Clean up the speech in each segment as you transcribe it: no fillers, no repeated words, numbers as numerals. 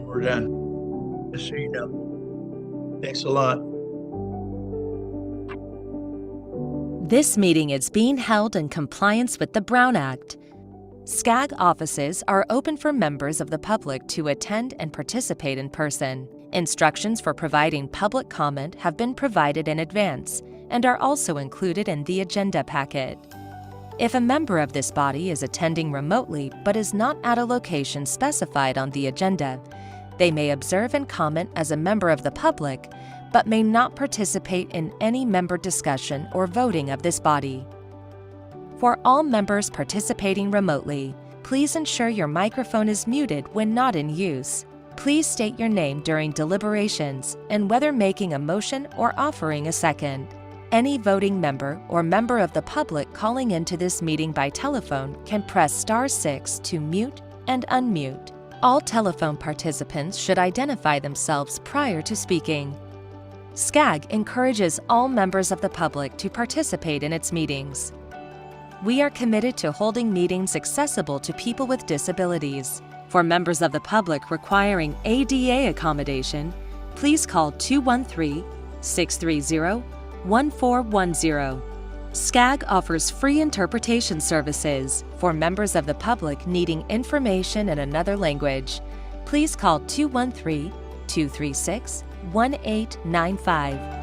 we're done. Just so you know. Thanks a lot. This meeting is being held in compliance with the Brown Act. SCAG offices are open for members of the public to attend and participate in person. Instructions for providing public comment have been provided in advance and are also included in the agenda packet. If a member of this body is attending remotely but is not at a location specified on the agenda, they may observe and comment as a member of the public, but may not participate in any member discussion or voting of this body. For all members participating remotely, please ensure your microphone is muted when not in use. Please state your name during deliberations and whether making a motion or offering a second. Any voting member or member of the public calling into this meeting by telephone can press *6 to mute and unmute. All telephone participants should identify themselves prior to speaking. SCAG encourages all members of the public to participate in its meetings. We are committed to holding meetings accessible to people with disabilities. For members of the public requiring ADA accommodation, please call 213-630-1410. SCAG offers free interpretation services for members of the public needing information in another language. Please call 213-236-1895.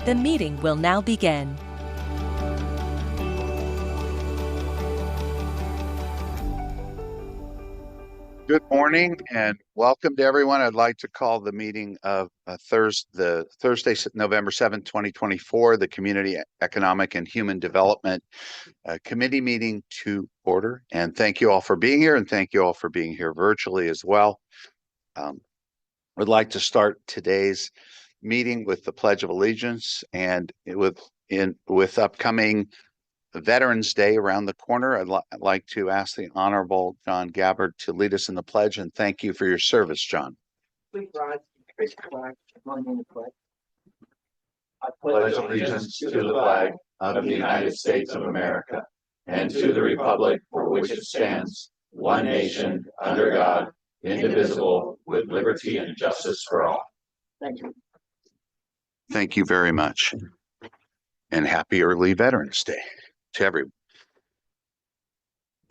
The meeting will now begin. Good morning and welcome to everyone. I'd like to call the meeting of Thursday, November 7th, 2024, the Community Economic and Human Development Committee meeting to order. And thank you all for being here, and thank you all for being here virtually as well. I'd like to start today's meeting with the Pledge of Allegiance, and with upcoming Veterans Day around the corner, I'd like to ask the Honorable John Gabbard to lead us in the pledge, and thank you for your service, John. Please rise and raise the flag. I pledge allegiance to the flag of the United States of America and to the republic for which it stands, one nation, under God, indivisible, with liberty and justice for all. Thank you. Thank you very much. And happy early Veterans Day to everyone.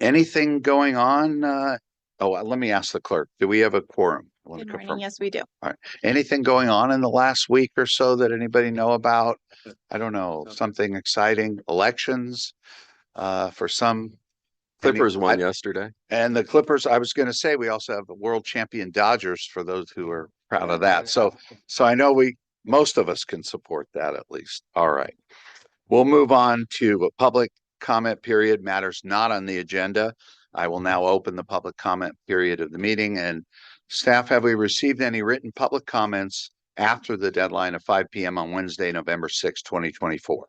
Anything going on? Let me ask the clerk. Do we have a quorum? Good morning. Yes, we do. All right. Anything going on in the last week or so that anybody know about? I don't know. Something exciting? Elections for some. Clippers won yesterday. And the Clippers, I was going to say, we also have the world champion Dodgers for those who are proud of that. So I know most of us can support that at least. All right. We'll move on to a public comment period, matters not on the agenda. I will now open the public comment period of the meeting. And staff, have we received any written public comments after the deadline of 5 p.m. on Wednesday, November 6, 2024?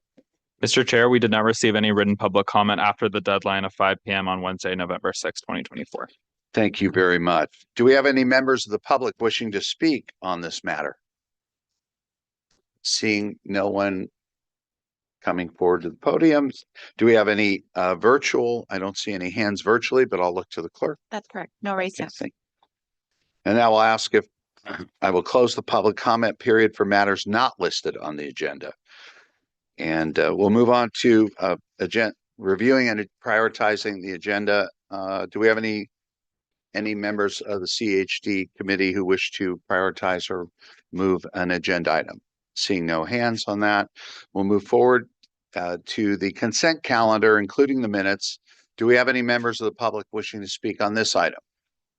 Mr. Chair, we did not receive any written public comment after the deadline of 5 p.m. on Wednesday, November 6, 2024. Thank you very much. Do we have any members of the public wishing to speak on this matter? Seeing no one coming forward to the podium. Do we have any virtual? I don't see any hands virtually, but I'll look to the clerk. That's correct. No raised hands. And now I'll ask if I will close the public comment period for matters not listed on the agenda. And we'll move on to reviewing and prioritizing the agenda. Do we have any members of the CEHD committee who wish to prioritize or move an agenda item? Seeing no hands on that, we'll move forward to the consent calendar, including the minutes. Do we have any members of the public wishing to speak on this item?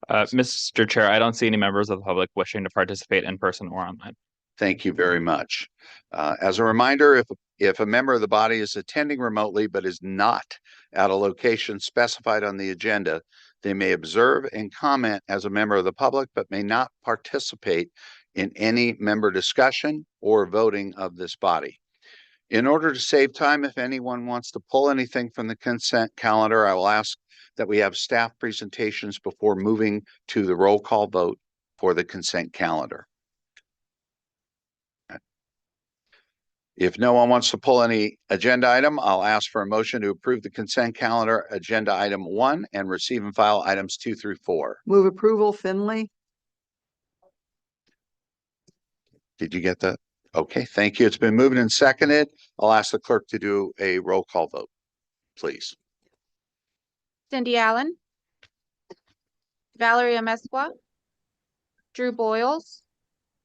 Mr. Chair, I don't see any members of the public wishing to participate in person or online. Thank you very much. As a reminder, if a member of the body is attending remotely but is not at a location specified on the agenda, they may observe and comment as a member of the public but may not participate in any member discussion or voting of this body. In order to save time, if anyone wants to pull anything from the consent calendar, I will ask that we have staff presentations before moving to the roll call vote for the consent calendar. If no one wants to pull any agenda item, I'll ask for a motion to approve the consent calendar agenda item 1 and receive and file items 2 through 4. Move approval, Finley. Did you get that? Okay, thank you. It's been moved and seconded. I'll ask the clerk to do a roll call vote, please. Cindy Allen, Valeria Mesqua, Drew Boyles,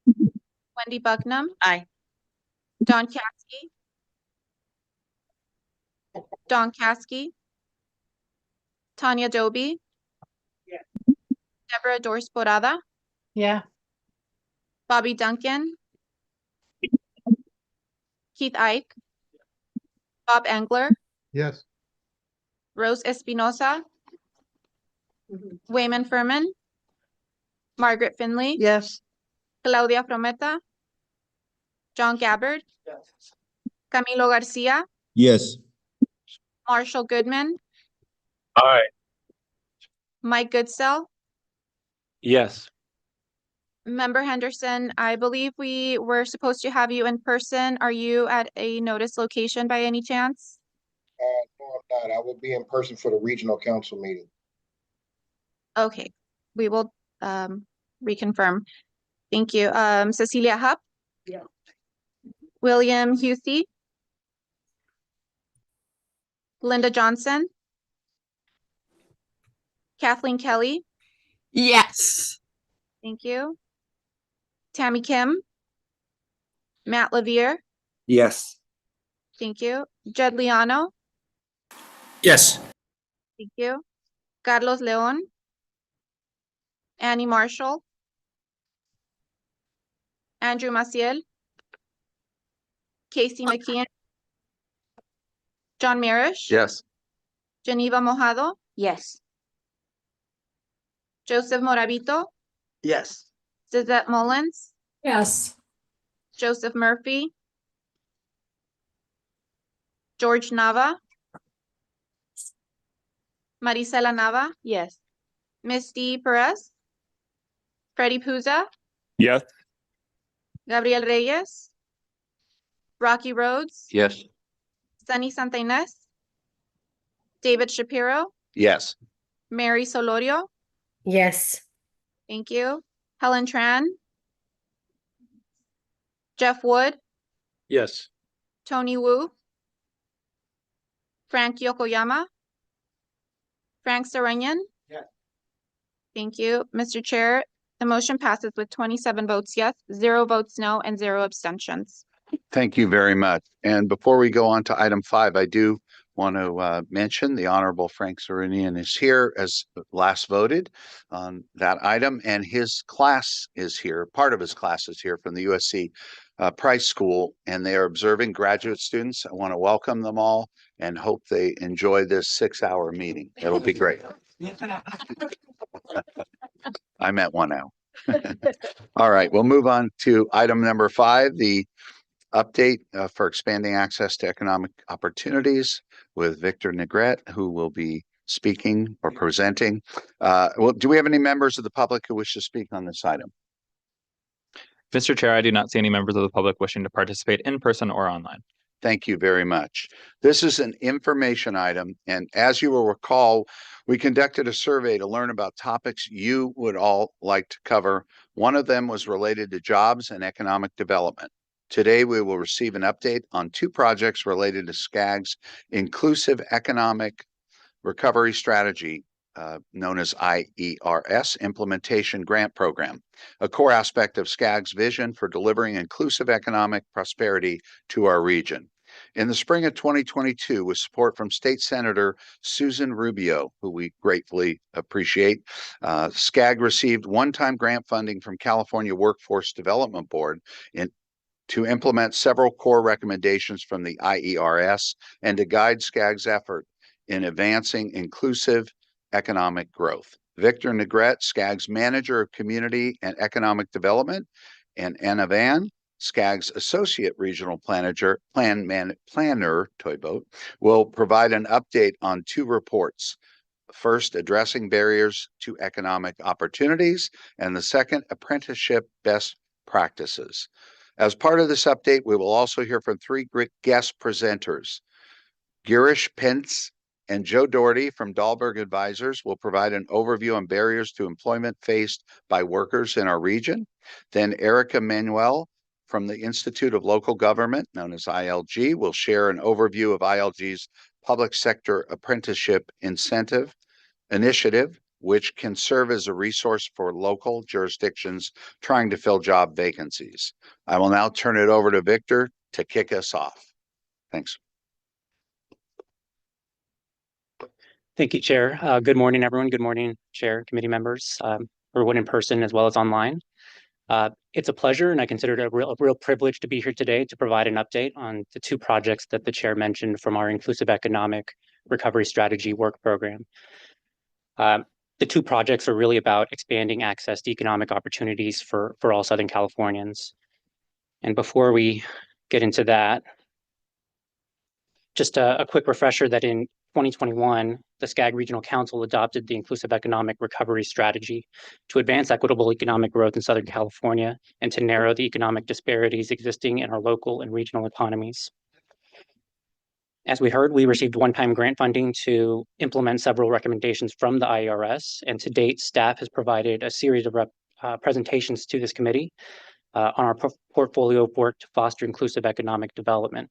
Wendy Bucknam. Aye. Don Caskey. Don Caskey. Tanya Doby. Yeah. Deborah Dorsporada. Yeah. Bobby Duncan. Keith Ike. Bob Engler. Yes. Rose Espinosa. Wayman Furman. Margaret Finley. Yes. Claudia Frometa. John Gabbard. Camilo Garcia. Yes. Marshall Goodman. Aye. Mike Goodsell. Yes. Member Henderson, I believe we were supposed to have you in person. Are you at a notice location by any chance? No, I'm not. I will be in person for the regional council meeting. Okay, we will reconfirm. Thank you. Cecilia Hupp. Yeah. William Husey. Linda Johnson. Kathleen Kelly. Yes. Thank you. Tammy Kim. Matt Levere. Yes. Thank you. Jed Liano. Yes. Thank you. Carlos Leon. Annie Marshall. Andrew Maciel. Casey McKeon. John Marish. Yes. Geneva Mojado. Yes. Joseph Moravito. Yes. Suzette Mullins. Yes. Joseph Murphy. George Nava. Marisela Nava. Yes. Misty Perez. Freddie Puza. Yes. Gabriel Reyes. Rocky Rhodes. Yes. Sunny Santa Ynez. David Shapiro. Yes. Mary Solorio. Yes. Thank you. Helen Tran. Jeff Wood. Yes. Tony Wu. Frank Yokoyama. Frank Serenian. Yes. Thank you. Mr. Chair, the motion passes with 27 votes yes, 0 votes no, and 0 abstentions. Thank you very much. And before we go on to item 5, I do want to mention the Honorable Frank Serenian is here as last voted on that item, and his class is here. Part of his class is here from the USC Price School, and they are observing graduate students. I want to welcome them all and hope they enjoy this 6-hour meeting. It'll be great. I meant 1 hour. All right, we'll move on to item number 5, the update for expanding access to economic opportunities with Victor Negrete, who will be speaking or presenting. Well, do we have any members of the public who wish to speak on this item? Mr. Chair, I do not see any members of the public wishing to participate in person or online. Thank you very much. This is an information item, and as you will recall, we conducted a survey to learn about topics you would all like to cover. One of them was related to jobs and economic development. Today, we will receive an update on 2 projects related to SCAG's Inclusive Economic Recovery Strategy, known as IERS Implementation Grant Program, a core aspect of SCAG's vision for delivering inclusive economic prosperity to our region. In the spring of 2022, with support from State Senator Susan Rubio, who we gratefully appreciate, SCAG received one-time grant funding from California Workforce Development Board to implement several core recommendations from the IERS and to guide SCAG's effort in advancing inclusive economic growth. Victor Negrete, SCAG's Manager of Community and Economic Development, and Anna Van, SCAG's Associate Regional Planner, Toyboat, will provide an update on 2 reports. First, addressing barriers to economic opportunities, and the second, apprenticeship best practices. As part of this update, we will also hear from 3 guest presenters. Girish Pence and Joe Doherty from Dahlberg Advisors will provide an overview on barriers to employment faced by workers in our region. Then Erica Manuel from the Institute of Local Government, known as ILG, will share an overview of ILG's public sector apprenticeship initiative, which can serve as a resource for local jurisdictions trying to fill job vacancies. I will now turn it over to Victor to kick us off. Thanks. Thank you, Chair. Good morning, everyone. Good morning, Chair, committee members, everyone in person as well as online. It's a pleasure, and I consider it a real privilege to be here today to provide an update on the 2 projects that the Chair mentioned from our Inclusive Economic Recovery Strategy work program. The 2 projects are really about expanding access to economic opportunities for all Southern Californians. And before we get into that, just a quick refresher that in 2021, the SCAG Regional Council adopted the Inclusive Economic Recovery Strategy to advance equitable economic growth in Southern California and to narrow the economic disparities existing in our local and regional economies. As we heard, we received one-time grant funding to implement several recommendations from the IERS, and to date, staff has provided a series of presentations to this committee on our portfolio of work to foster inclusive economic development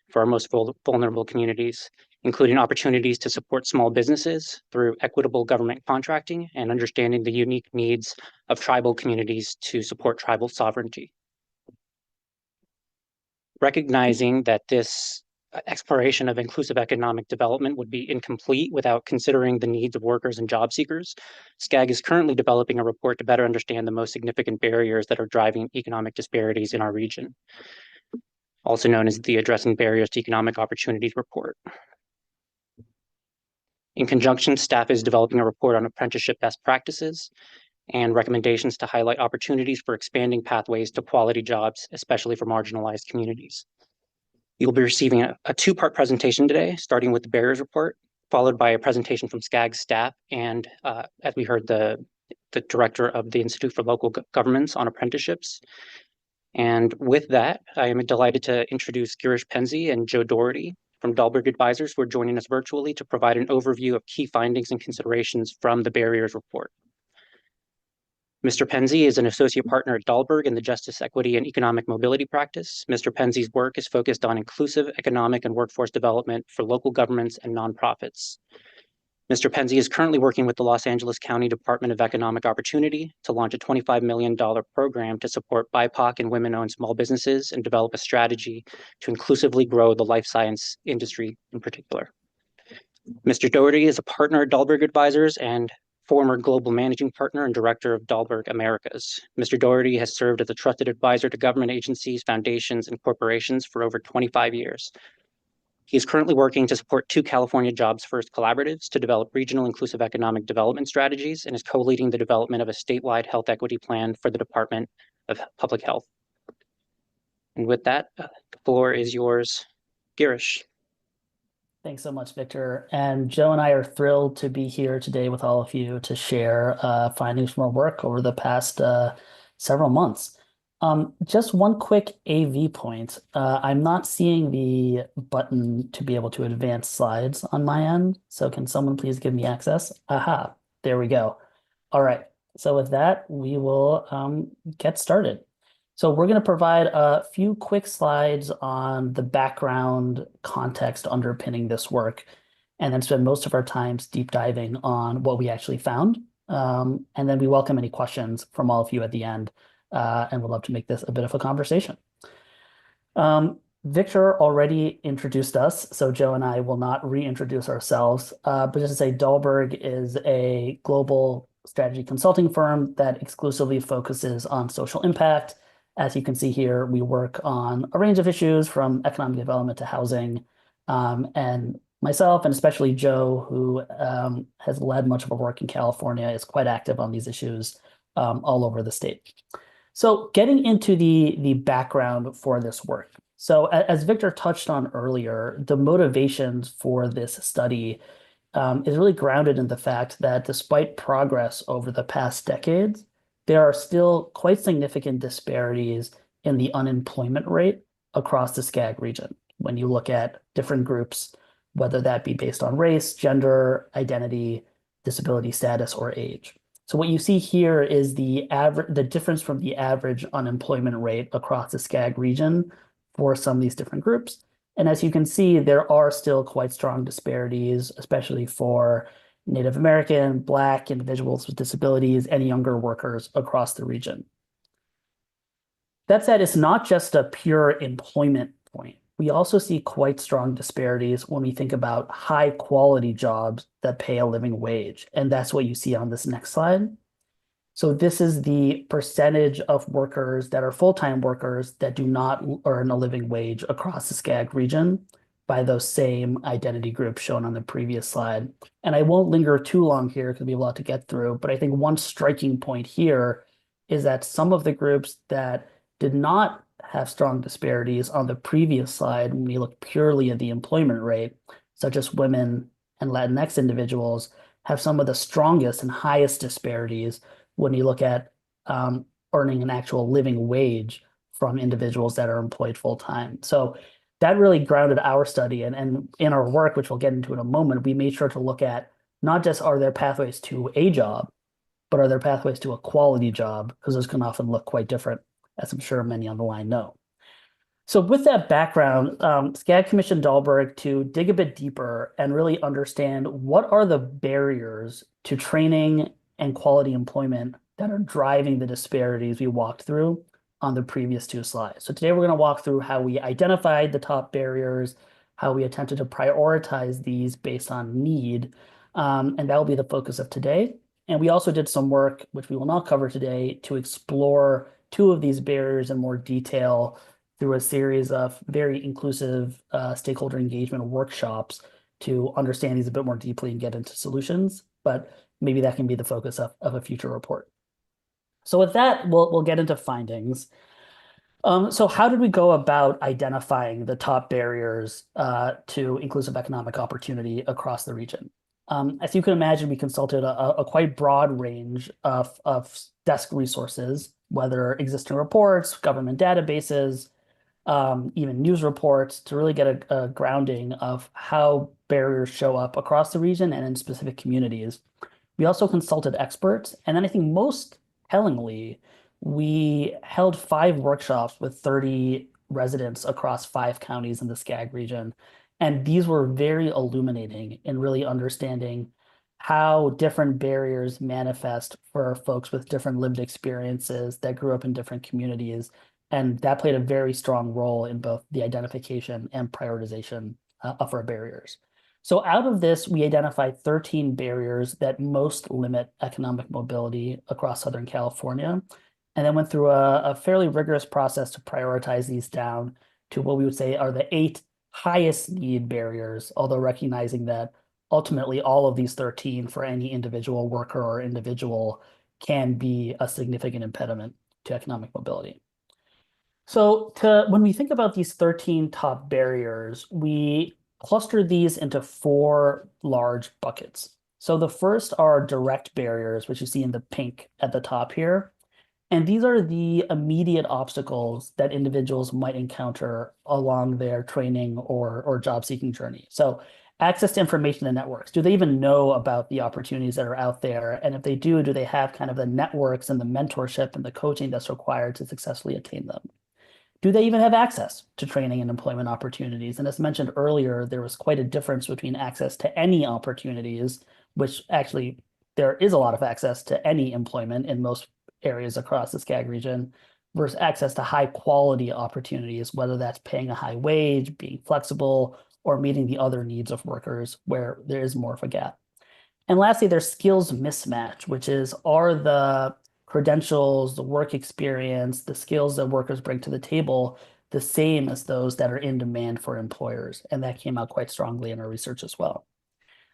for our most vulnerable communities, including opportunities to support small businesses through equitable government contracting and understanding the unique needs of tribal communities to support tribal sovereignty. Recognizing that this exploration of inclusive economic development would be incomplete without considering the needs of workers and job seekers, SCAG is currently developing a report to better understand the most significant barriers that are driving economic disparities in our region, also known as the Addressing Barriers to Economic Opportunities report. In conjunction, staff is developing a report on apprenticeship best practices and recommendations to highlight opportunities for expanding pathways to quality jobs, especially for marginalized communities. You'll be receiving a 2-part presentation today, starting with the barriers report, followed by a presentation from SCAG staff and, as we heard, the director of the Institute for Local Governments on apprenticeships. And with that, I am delighted to introduce Girish Penzi and Joe Doherty from Dahlberg Advisors, who are joining us virtually to provide an overview of key findings and considerations from the barriers report. Mr. Penzi is an associate partner at Dahlberg in the Justice, Equity, and Economic Mobility practice. Mr. Penzi's work is focused on inclusive economic and workforce development for local governments and nonprofits. Mr. Penzi is currently working with the Los Angeles County Department of Economic Opportunity to launch a $25 million program to support BIPOC and women-owned small businesses and develop a strategy to inclusively grow the life science industry in particular. Mr. Doherty is a partner at Dahlberg Advisors and former global managing partner and director of Dahlberg Americas. Mr. Doherty has served as a trusted advisor to government agencies, foundations, and corporations for over 25 years. He is currently working to support 2 California Jobs First collaboratives to develop regional inclusive economic development strategies and is co-leading the development of a statewide health equity plan for the Department of Public Health. And with that, the floor is yours, Girish. Thanks so much, Victor. And Joe and I are thrilled to be here today with all of you to share findings from our work over the past several months. Just one quick AV point. I'm not seeing the button to be able to advance slides on my end. So can someone please give me access? Aha, there we go. All right. So with that, we will get started. So we're going to provide a few quick slides on the background context underpinning this work, and then spend most of our time deep diving on what we actually found. And then we welcome any questions from all of you at the end, and we'd love to make this a bit of a conversation. Victor already introduced us, so Joe and I will not reintroduce ourselves, but just to say Dahlberg is a global strategy consulting firm that exclusively focuses on social impact. As you can see here, we work on a range of issues from economic development to housing. And myself, and especially Joe, who has led much of our work in California, is quite active on these issues all over the state. So getting into the background for this work. So as Victor touched on earlier, the motivations for this study is really grounded in the fact that despite progress over the past decades, there are still quite significant disparities in the unemployment rate across the SCAG region when you look at different groups, whether that be based on race, gender, identity, disability status, or age. So what you see here is the difference from the average unemployment rate across the SCAG region for some of these different groups. And as you can see, there are still quite strong disparities, especially for Native American, Black, individuals with disabilities, and younger workers across the region. That said, it's not just a pure employment point. We also see quite strong disparities when we think about high quality jobs that pay a living wage. And that's what you see on this next slide. So this is the percentage of workers that are full-time workers that do not earn a living wage across the SCAG region by those same identity groups shown on the previous slide. And I won't linger too long here because we have a lot to get through, but I think one striking point here is that some of the groups that did not have strong disparities on the previous slide, when we look purely at the employment rate, such as women and Latinx individuals, have some of the strongest and highest disparities when you look at earning an actual living wage from individuals that are employed full time. So that really grounded our study. And in our work, which we'll get into in a moment, we made sure to look at not just are there pathways to a job, but are there pathways to a quality job? Because those can often look quite different, as I'm sure many on the line know. So with that background, SCAG commissioned Dahlberg to dig a bit deeper and really understand what are the barriers to training and quality employment that are driving the disparities we walked through on the previous two slides. So today we're going to walk through how we identified the top barriers, how we attempted to prioritize these based on need, and that will be the focus of today. And we also did some work, which we will not cover today, to explore two of these barriers in more detail through a series of very inclusive stakeholder engagement workshops to understand these a bit more deeply and get into solutions. But maybe that can be the focus of a future report. So with that, we'll get into findings. So how did we go about identifying the top barriers to inclusive economic opportunity across the region? As you can imagine, we consulted a quite broad range of desk resources, whether existing reports, government databases, even news reports, to really get a grounding of how barriers show up across the region and in specific communities. We also consulted experts, and then I think most tellingly, we held 5 workshops with 30 residents across 5 counties in the SCAG region. And these were very illuminating in really understanding how different barriers manifest for folks with different lived experiences that grew up in different communities. And that played a very strong role in both the identification and prioritization of our barriers. So out of this, we identified 13 barriers that most limit economic mobility across Southern California, and then went through a fairly rigorous process to prioritize these down to what we would say are the 8 highest need barriers, although recognizing that ultimately all of these 13 for any individual worker or individual can be a significant impediment to economic mobility. So when we think about these 13 top barriers, we cluster these into 4 large buckets. So the first are direct barriers, which you see in the pink at the top here. And these are the immediate obstacles that individuals might encounter along their training or job seeking journey. So access to information and networks. Do they even know about the opportunities that are out there? And if they do they have kind of the networks and the mentorship and the coaching that's required to successfully attain them? Do they even have access to training and employment opportunities? And as mentioned earlier, there was quite a difference between access to any opportunities, which actually there is a lot of access to any employment in most areas across the SCAG region, versus access to high quality opportunities, whether that's paying a high wage, being flexible, or meeting the other needs of workers where there is more of a gap. And lastly, there's skills mismatch, which is, are the credentials, the work experience, the skills that workers bring to the table the same as those that are in demand for employers? And that came out quite strongly in our research as well.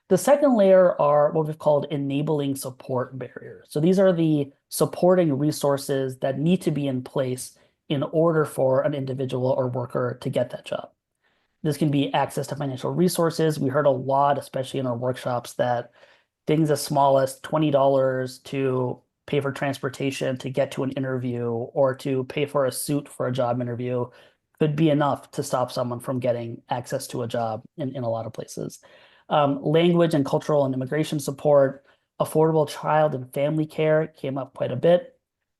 The second layer are what we've called enabling support barriers. So these are the supporting resources that need to be in place in order for an individual or worker to get that job. This can be access to financial resources. We heard a lot, especially in our workshops, that things as small as $20 to pay for transportation to get to an interview or to pay for a suit for a job interview could be enough to stop someone from getting access to a job in a lot of places. Language and cultural and immigration support, affordable child and family care came up quite a bit.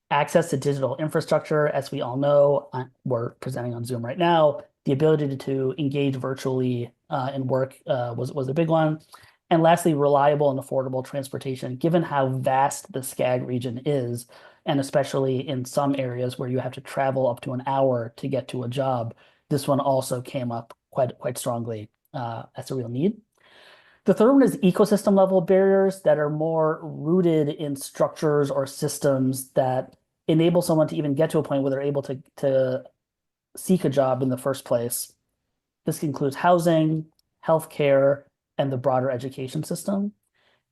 Access to digital infrastructure, as we all know, we're presenting on Zoom right now. The ability to engage virtually and work was a big one. And lastly, reliable and affordable transportation, given how vast the SCAG region is, and especially in some areas where you have to travel up to an hour to get to a job, this one also came up quite strongly as a real need. The third one is ecosystem level barriers that are more rooted in structures or systems that enable someone to even get to a point where they're able to seek a job in the first place. This includes housing, healthcare, and the broader education system.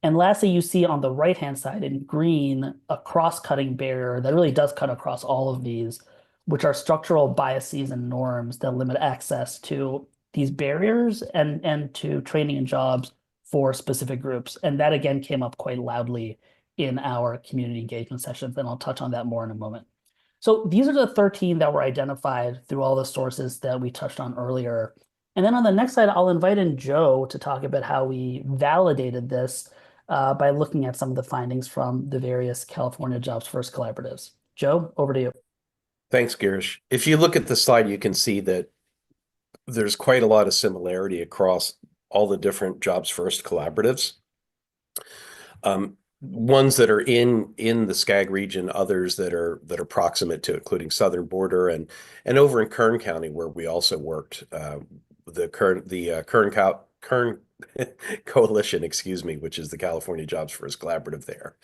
And lastly, you see on the right-hand side in green, a cross-cutting barrier that really does cut across all of these, which are structural biases and norms that limit access to these barriers and to training and jobs for specific groups. And that again came up quite loudly in our community engagement sessions, and I'll touch on that more in a moment. So these are the 13 that were identified through all the sources that we touched on earlier. And then on the next slide, I'll invite in Joe to talk about how we validated this by looking at some of the findings from the various California Jobs First collaboratives. Joe, over to you. Thanks, Girish. If you look at the slide, you can see that there's quite a lot of similarity across all the different Jobs First collaboratives. Ones that are in the SCAG region, others that are proximate to it, including Southern Border and over in Kern County, where we also worked. The Kern Coalition, which is the California Jobs First Collaborative there,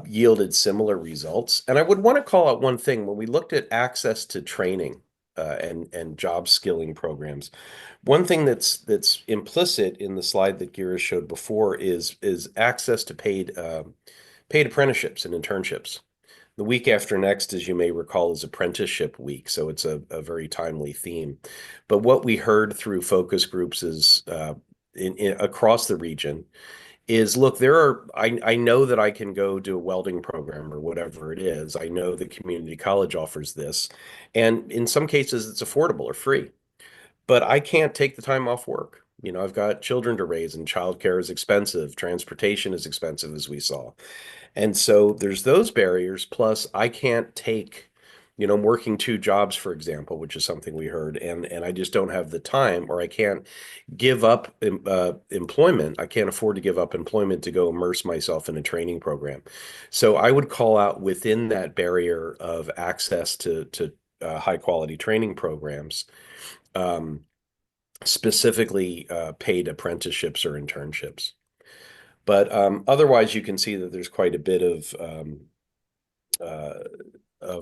yielded similar results. And I would want to call out one thing. When we looked at access to training and job skilling programs, one thing that's implicit in the slide that Girish showed before is access to paid apprenticeships and internships. The week after next, as you may recall, is Apprenticeship Week, so it's a very timely theme. But what we heard through focus groups is across the region is, look, I know that I can go do a welding program or whatever it is. I know the community college offers this, and in some cases it's affordable or free, but I can't take the time off work. I've got children to raise, and childcare is expensive. Transportation is expensive, as we saw. And so there's those barriers. Plus, I can't take, I'm working 2 jobs, for example, which is something we heard, and I just don't have the time, or I can't give up employment. I can't afford to give up employment to go immerse myself in a training program. So I would call out within that barrier of access to high quality training programs, specifically paid apprenticeships or internships. But otherwise, you can see that there's quite a bit of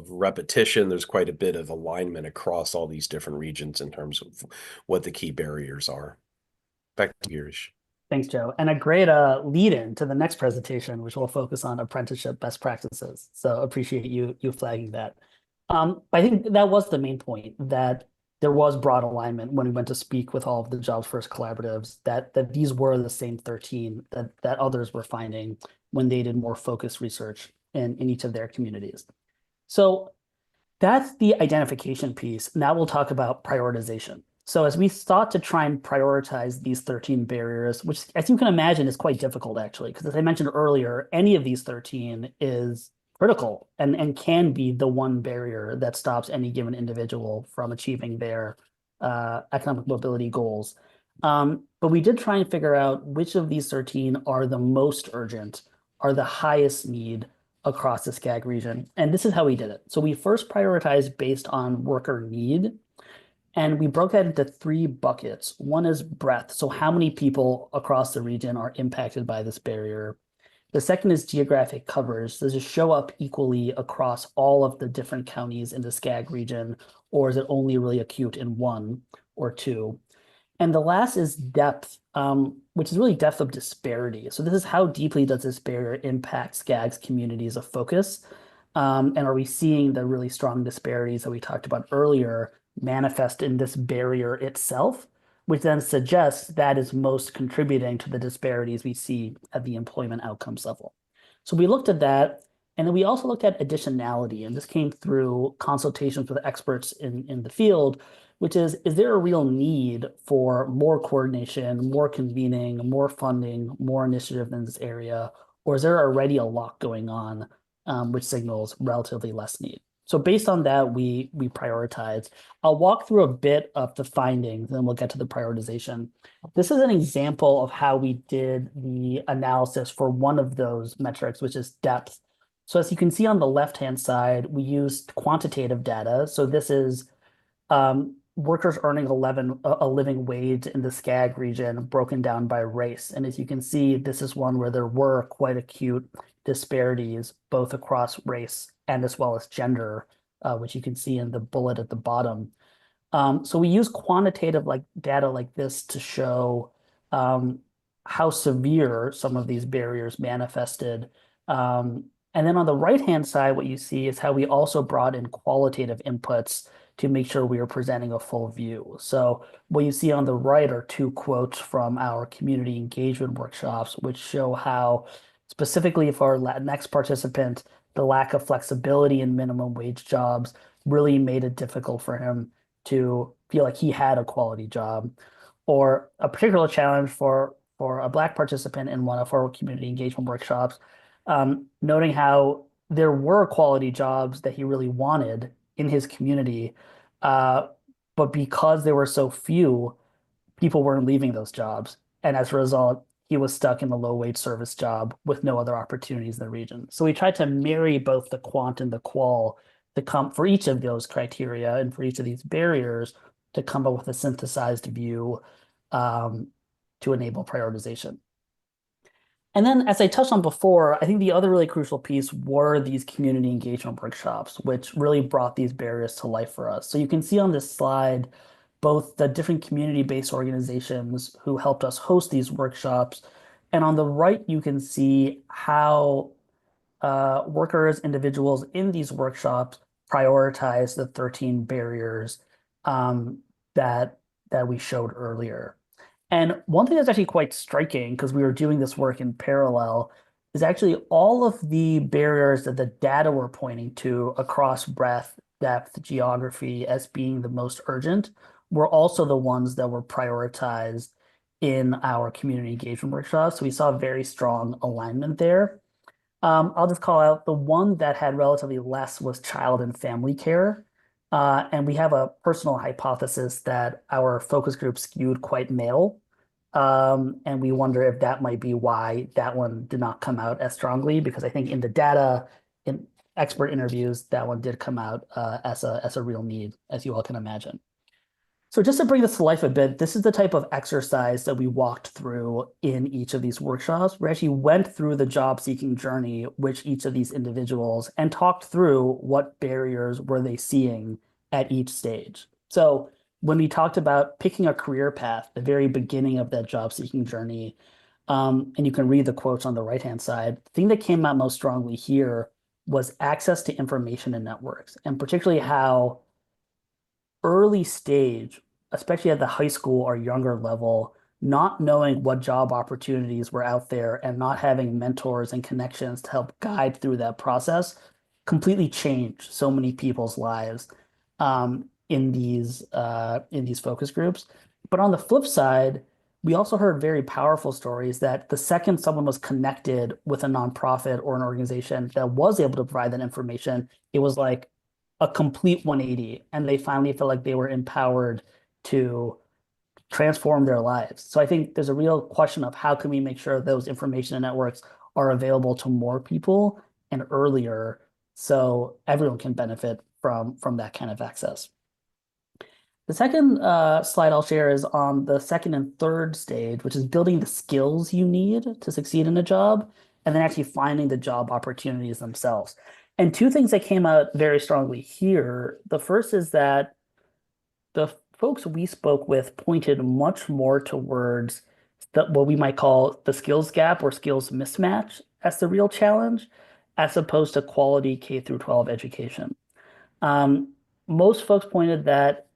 repetition. There's quite a bit of alignment across all these different regions in terms of what the key barriers are. Back to Girish. Thanks, Joe. And a great lead-in to the next presentation, which will focus on apprenticeship best practices. So appreciate you flagging that. I think that was the main point, that there was broad alignment when we went to speak with all of the Jobs First collaboratives, that these were the same 13 that others were finding when they did more focused research in each of their communities. So that's the identification piece. Now we'll talk about prioritization. So as we sought to try and prioritize these 13 barriers, which, as you can imagine, is quite difficult, actually, because as I mentioned earlier, any of these 13 is critical and can be the one barrier that stops any given individual from achieving their economic mobility goals. But we did try and figure out which of these 13 are the most urgent, are the highest need across the SCAG region. And this is how we did it. So we first prioritized based on worker need, and we broke that into 3 buckets. One is breadth. So how many people across the region are impacted by this barrier? The second is geographic coverage. Does it show up equally across all of the different counties in the SCAG region, or is it only really acute in 1 or 2? And the last is depth, which is really depth of disparity. So this is how deeply does this barrier impact SCAG's communities of focus? And are we seeing the really strong disparities that we talked about earlier manifest in this barrier itself, which then suggests that is most contributing to the disparities we see at the employment outcomes level. So we looked at that, and then we also looked at additionality, and this came through consultations with experts in the field, which is there a real need for more coordination, more convening, more funding, more initiative in this area, or is there already a lot going on, which signals relatively less need? So based on that, we prioritized. I'll walk through a bit of the findings, then we'll get to the prioritization. This is an example of how we did the analysis for one of those metrics, which is depth. So as you can see on the left-hand side, we used quantitative data. So this is workers earning a living wage in the SCAG region broken down by race. And as you can see, this is one where there were quite acute disparities both across race and as well as gender, which you can see in the bullet at the bottom. So we use quantitative data like this to show how severe some of these barriers manifested. And then on the right-hand side, what you see is how we also brought in qualitative inputs to make sure we are presenting a full view. So what you see on the right are two quotes from our community engagement workshops, which show how specifically for our Latinx participant, the lack of flexibility in minimum wage jobs really made it difficult for him to feel like he had a quality job. Or a particular challenge for a Black participant in one of our community engagement workshops, noting how there were quality jobs that he really wanted in his community, but because there were so few, people weren't leaving those jobs. And as a result, he was stuck in a low-wage service job with no other opportunities in the region. So we tried to marry both the quant and the qual to come for each of those criteria and for each of these barriers to come up with a synthesized view to enable prioritization. And then, as I touched on before, I think the other really crucial piece were these community engagement workshops, which really brought these barriers to life for us. So you can see on this slide both the different community-based organizations who helped us host these workshops. And on the right, you can see how workers, individuals in these workshops prioritize the 13 barriers that we showed earlier. And one thing that's actually quite striking, because we were doing this work in parallel, is actually all of the barriers that the data were pointing to across breadth, depth, geography as being the most urgent were also the ones that were prioritized in our community engagement workshops. So we saw very strong alignment there. I'll just call out the one that had relatively less was child and family care. And we have a personal hypothesis that our focus group skewed quite male. And we wonder if that might be why that one did not come out as strongly, because I think in the data, in expert interviews, that one did come out as a real need, as you all can imagine. So just to bring this to life a bit, this is the type of exercise that we walked through in each of these workshops. We actually went through the job seeking journey with each of these individuals and talked through what barriers were they seeing at each stage. So when we talked about picking a career path, the very beginning of that job seeking journey, and you can read the quotes on the right-hand side, the thing that came out most strongly here was access to information and networks, and particularly how early stage, especially at the high school or younger level, not knowing what job opportunities were out there and not having mentors and connections to help guide through that process completely changed so many people's lives in these focus groups. But on the flip side, we also heard very powerful stories that the second someone was connected with a nonprofit or an organization that was able to provide that information, it was like a complete 180, and they finally felt like they were empowered to transform their lives. So I think there's a real question of how can we make sure those information and networks are available to more people and earlier so everyone can benefit from that kind of access. The second slide I'll share is on the second and third stage, which is building the skills you need to succeed in a job, and then actually finding the job opportunities themselves. And two things that came out very strongly here. The first is that the folks we spoke with pointed much more towards what we might call the skills gap or skills mismatch as the real challenge, as opposed to quality K through 12 education. Most folks pointed that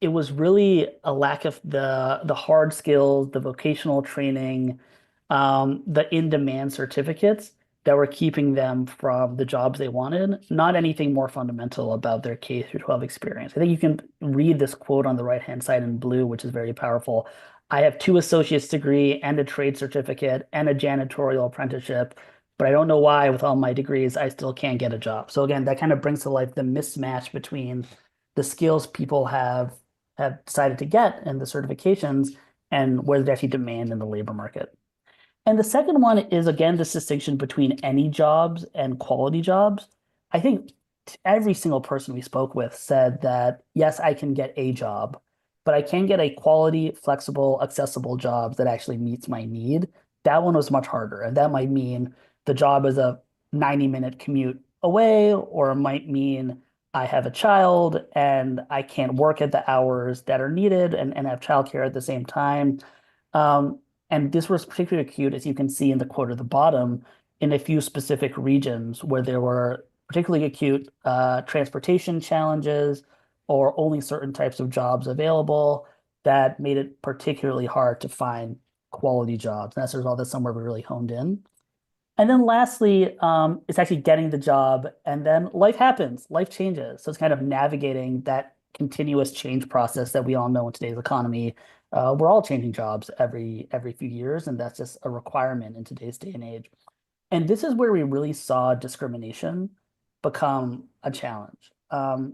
it was really a lack of the hard skills, the vocational training, the in-demand certificates that were keeping them from the jobs they wanted, not anything more fundamental about their K through 12 experience. I think you can read this quote on the right-hand side in blue, which is very powerful. I have 2 associate's degree and a trade certificate and a janitorial apprenticeship, but I don't know why with all my degrees, I still can't get a job. So again, that kind of brings to life the mismatch between the skills people have decided to get and the certifications and where there's actually demand in the labor market. And the second one is, again, this distinction between any jobs and quality jobs. I think every single person we spoke with said that, yes, I can get a job, but I can get a quality, flexible, accessible job that actually meets my need. That one was much harder. And that might mean the job is a 90-minute commute away, or it might mean I have a child and I can't work at the hours that are needed and have childcare at the same time. And this was particularly acute, as you can see in the quote at the bottom, in a few specific regions where there were particularly acute transportation challenges or only certain types of jobs available that made it particularly hard to find quality jobs. And as a result, that's somewhere we really honed in. And then lastly, it's actually getting the job, and then life happens, life changes. So it's kind of navigating that continuous change process that we all know in today's economy. We're all changing jobs every few years, and that's just a requirement in today's day and age. And this is where we really saw discrimination become a challenge.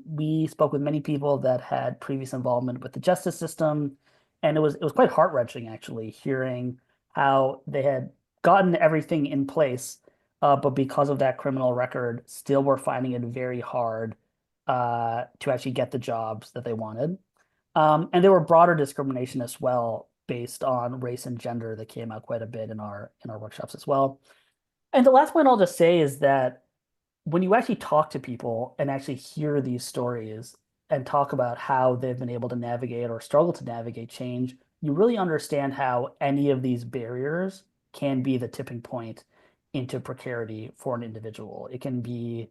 We spoke with many people that had previous involvement with the justice system, and it was quite heart-wrenching actually hearing how they had gotten everything in place, but because of that criminal record, still were finding it very hard to actually get the jobs that they wanted. And there were broader discrimination as well based on race and gender that came out quite a bit in our workshops as well. And the last point I'll just say is that when you actually talk to people and actually hear these stories and talk about how they've been able to navigate or struggle to navigate change, you really understand how any of these barriers can be the tipping point into precarity for an individual. It can be,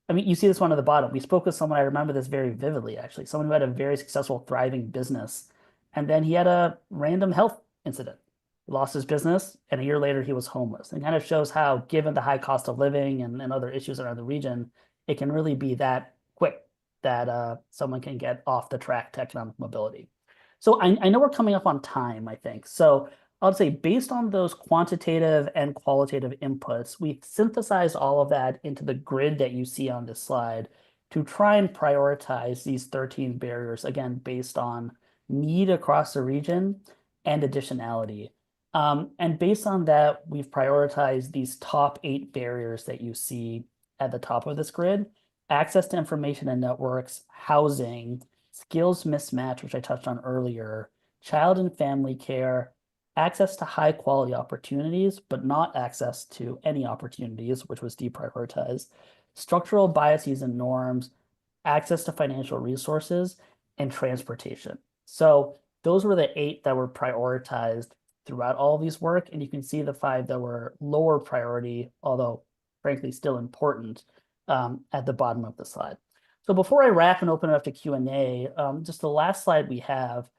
I mean, you see this one at the bottom. We spoke with someone, I remember this very vividly, actually, someone who had a very successful, thriving business. And then he had a random health incident. He lost his business, and a year later, he was homeless. And kind of shows how, given the high cost of living and other issues around the region, it can really be that quick that someone can get off the track to economic mobility. So I know we're coming up on time, I think. So I'll say based on those quantitative and qualitative inputs, we synthesized all of that into the grid that you see on this slide to try and prioritize these 13 barriers, again, based on need across the region and additionality. And based on that, we've prioritized these top 8 barriers that you see at the top of this grid: access to information and networks, housing, skills mismatch, which I touched on earlier, child and family care, access to high quality opportunities, but not access to any opportunities, which was deprioritized, structural biases and norms, access to financial resources, and transportation. So those were the 8 that were prioritized throughout all of these work. And you can see the 5 that were lower priority, although frankly still important, at the bottom of the slide. So before I wrap and open it up to Q&A, just the last slide we have,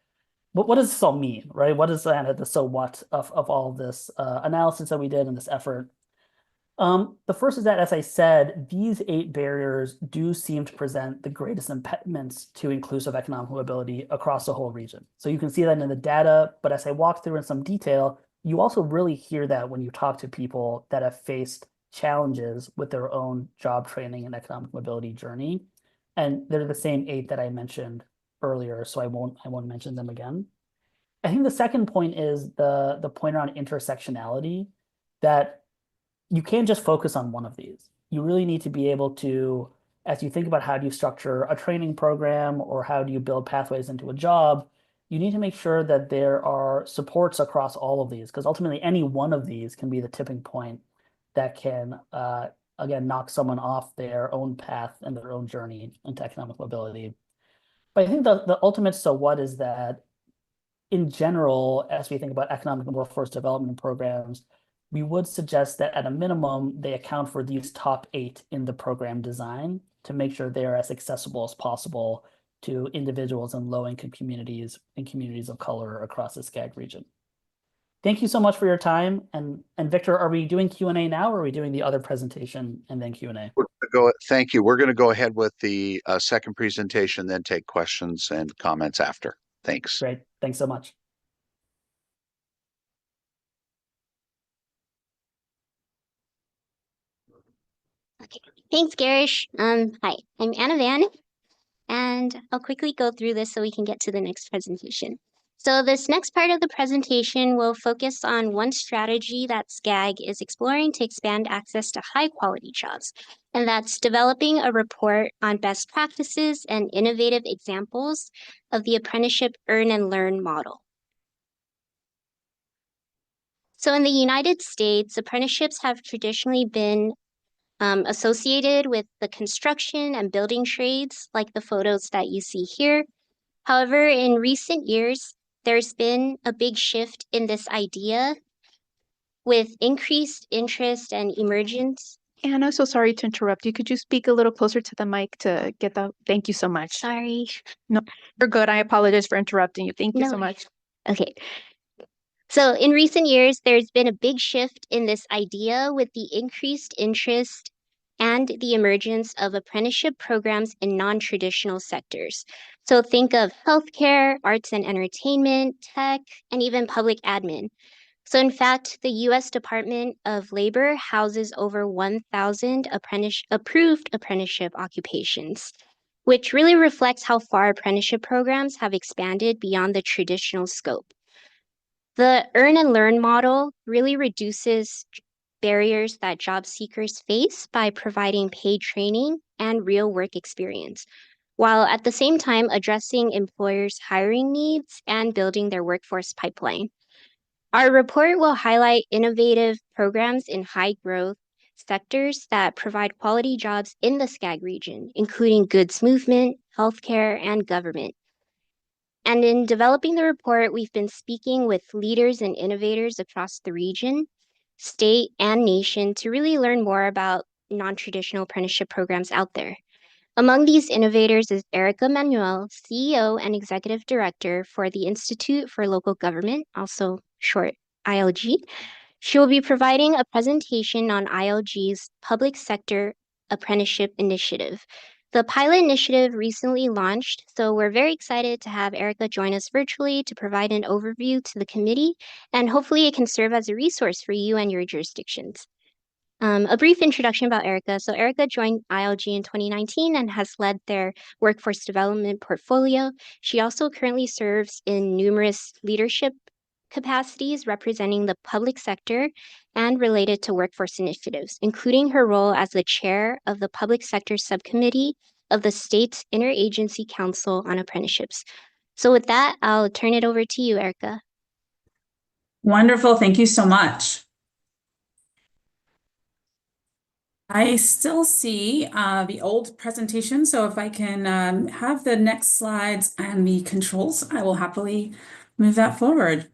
what does this all mean, right? What is the so what of all of this analysis that we did and this effort? The first is that, as I said, these 8 barriers do seem to present the greatest impediments to inclusive economic mobility across the whole region. So you can see that in the data, but as I walk through in some detail, you also really hear that when you talk to people that have faced challenges with their own job training and economic mobility journey. And they're the same 8 that I mentioned earlier, so I won't mention them again. I think the second point is the point around intersectionality, that you can't just focus on one of these. You really need to be able to, as you think about how do you structure a training program or how do you build pathways into a job, you need to make sure that there are supports across all of these, because ultimately any one of these can be the tipping point that can, again, knock someone off their own path and their own journey into economic mobility. But I think the ultimate so what is that in general, as we think about economic and workforce development programs, we would suggest that at a minimum, they account for these top 8 in the program design to make sure they are as accessible as possible to individuals in low-income communities and communities of color across the SCAG region. Thank you so much for your time. And Victor, are we doing Q&A now, or are we doing the other presentation and then Q&A? Thank you. We're going to go ahead with the second presentation, then take questions and comments after. Thanks. Great. Thanks so much. Okay. Thanks, Garish. Hi, I'm Anna Van, and I'll quickly go through this so we can get to the next presentation. So this next part of the presentation will focus on one strategy that SCAG is exploring to expand access to high-quality jobs, and that's developing a report on best practices and innovative examples of the apprenticeship earn and learn model. So in the United States, apprenticeships have traditionally been associated with the construction and building trades, like the photos that you see here. However, in recent years, there's been a big shift in this idea with increased interest and emergence. Anna, so sorry to interrupt you. Could you speak a little closer to the mic to get the, thank you so much. Sorry. No, you're good. I apologize for interrupting you. Thank you so much. Okay. So in recent years, there's been a big shift in this idea with the increased interest and the emergence of apprenticeship programs in non-traditional sectors. So think of healthcare, arts and entertainment, tech, and even public admin. So in fact, the U.S. Department of Labor houses over 1,000 approved apprenticeship occupations, which really reflects how far apprenticeship programs have expanded beyond the traditional scope. The earn and learn model really reduces barriers that job seekers face by providing paid training and real work experience, while at the same time addressing employers' hiring needs and building their workforce pipeline. Our report will highlight innovative programs in high growth sectors that provide quality jobs in the SCAG region, including goods movement, healthcare, and government. And in developing the report, we've been speaking with leaders and innovators across the region, state, and nation to really learn more about non-traditional apprenticeship programs out there. Among these innovators is Erica Manuel, CEO and Executive Director for the Institute for Local Government, also short ILG. She will be providing a presentation on ILG's Public Sector Apprenticeship Initiative. The pilot initiative recently launched, so we're very excited to have Erica join us virtually to provide an overview to the committee, and hopefully it can serve as a resource for you and your jurisdictions. A brief introduction about Erica. So Erica joined ILG in 2019 and has led their workforce development portfolio. She also currently serves in numerous leadership capacities representing the public sector and related to workforce initiatives, including her role as the chair of the Public Sector Subcommittee of the state's Interagency Council on Apprenticeships. So with that, I'll turn it over to you, Erica. Wonderful. Thank you so much. I still see the old presentation, so if I can have the next slides and the controls, I will happily move that forward.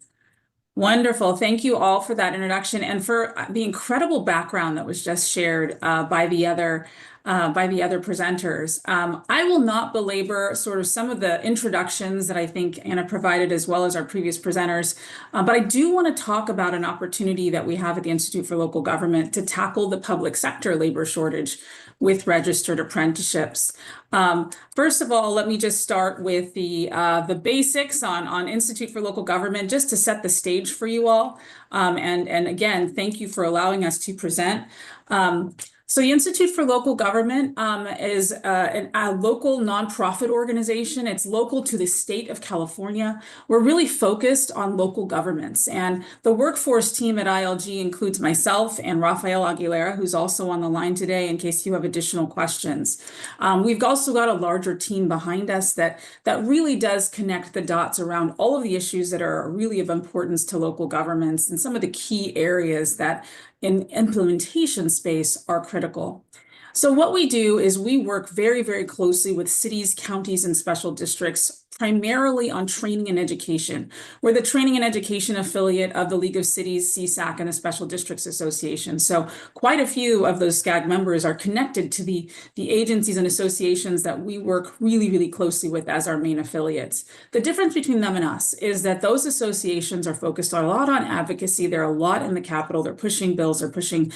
Wonderful. Thank you all for that introduction and for the incredible background that was just shared by the other presenters. I will not belabor sort of some of the introductions that I think Anna provided as well as our previous presenters, but I do want to talk about an opportunity that we have at the Institute for Local Government to tackle the public sector labor shortage with registered apprenticeships. First of all, let me just start with the basics on Institute for Local Government, just to set the stage for you all. And again, thank you for allowing us to present. So the Institute for Local Government is a local nonprofit organization. It's local to the state of California. We're really focused on local governments. And the workforce team at ILG includes myself and Rafael Aguilera, who's also on the line today in case you have additional questions. We've also got a larger team behind us that really does connect the dots around all of the issues that are really of importance to local governments and some of the key areas that in implementation space are critical. So what we do is we work very, very closely with cities, counties, and special districts primarily on training and education. We're the training and education affiliate of the League of Cities, CSAC, and the Special Districts Association. So quite a few of those SCAG members are connected to the agencies and associations that we work really, really closely with as our main affiliates. The difference between them and us is that those associations are focused a lot on advocacy. They're a lot in the Capitol. They're pushing bills. They're pushing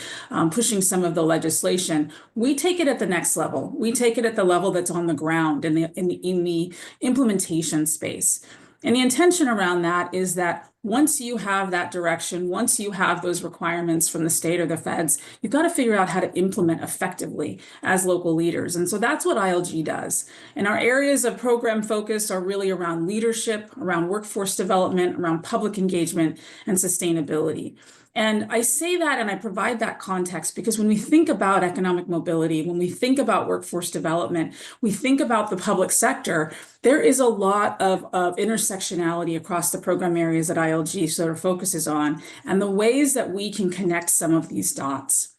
some of the legislation. We take it at the next level. We take it at the level that's on the ground in the implementation space. And the intention around that is that once you have that direction, once you have those requirements from the state or the feds, you've got to figure out how to implement effectively as local leaders. And so that's what ILG does. And our areas of program focus are really around leadership, around workforce development, around public engagement, and sustainability. And I say that and I provide that context because when we think about economic mobility, when we think about workforce development, we think about the public sector, there is a lot of intersectionality across the program areas that ILG sort of focuses on and the ways that we can connect some of these dots.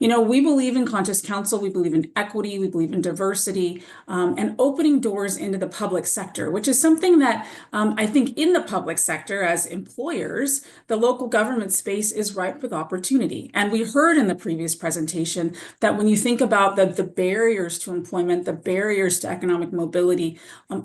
You know, we believe in conscious counsel, we believe in equity, we believe in diversity, and opening doors into the public sector, which is something that I think in the public sector as employers, the local government space is ripe with opportunity. And we heard in the previous presentation that when you think about the barriers to employment, the barriers to economic mobility,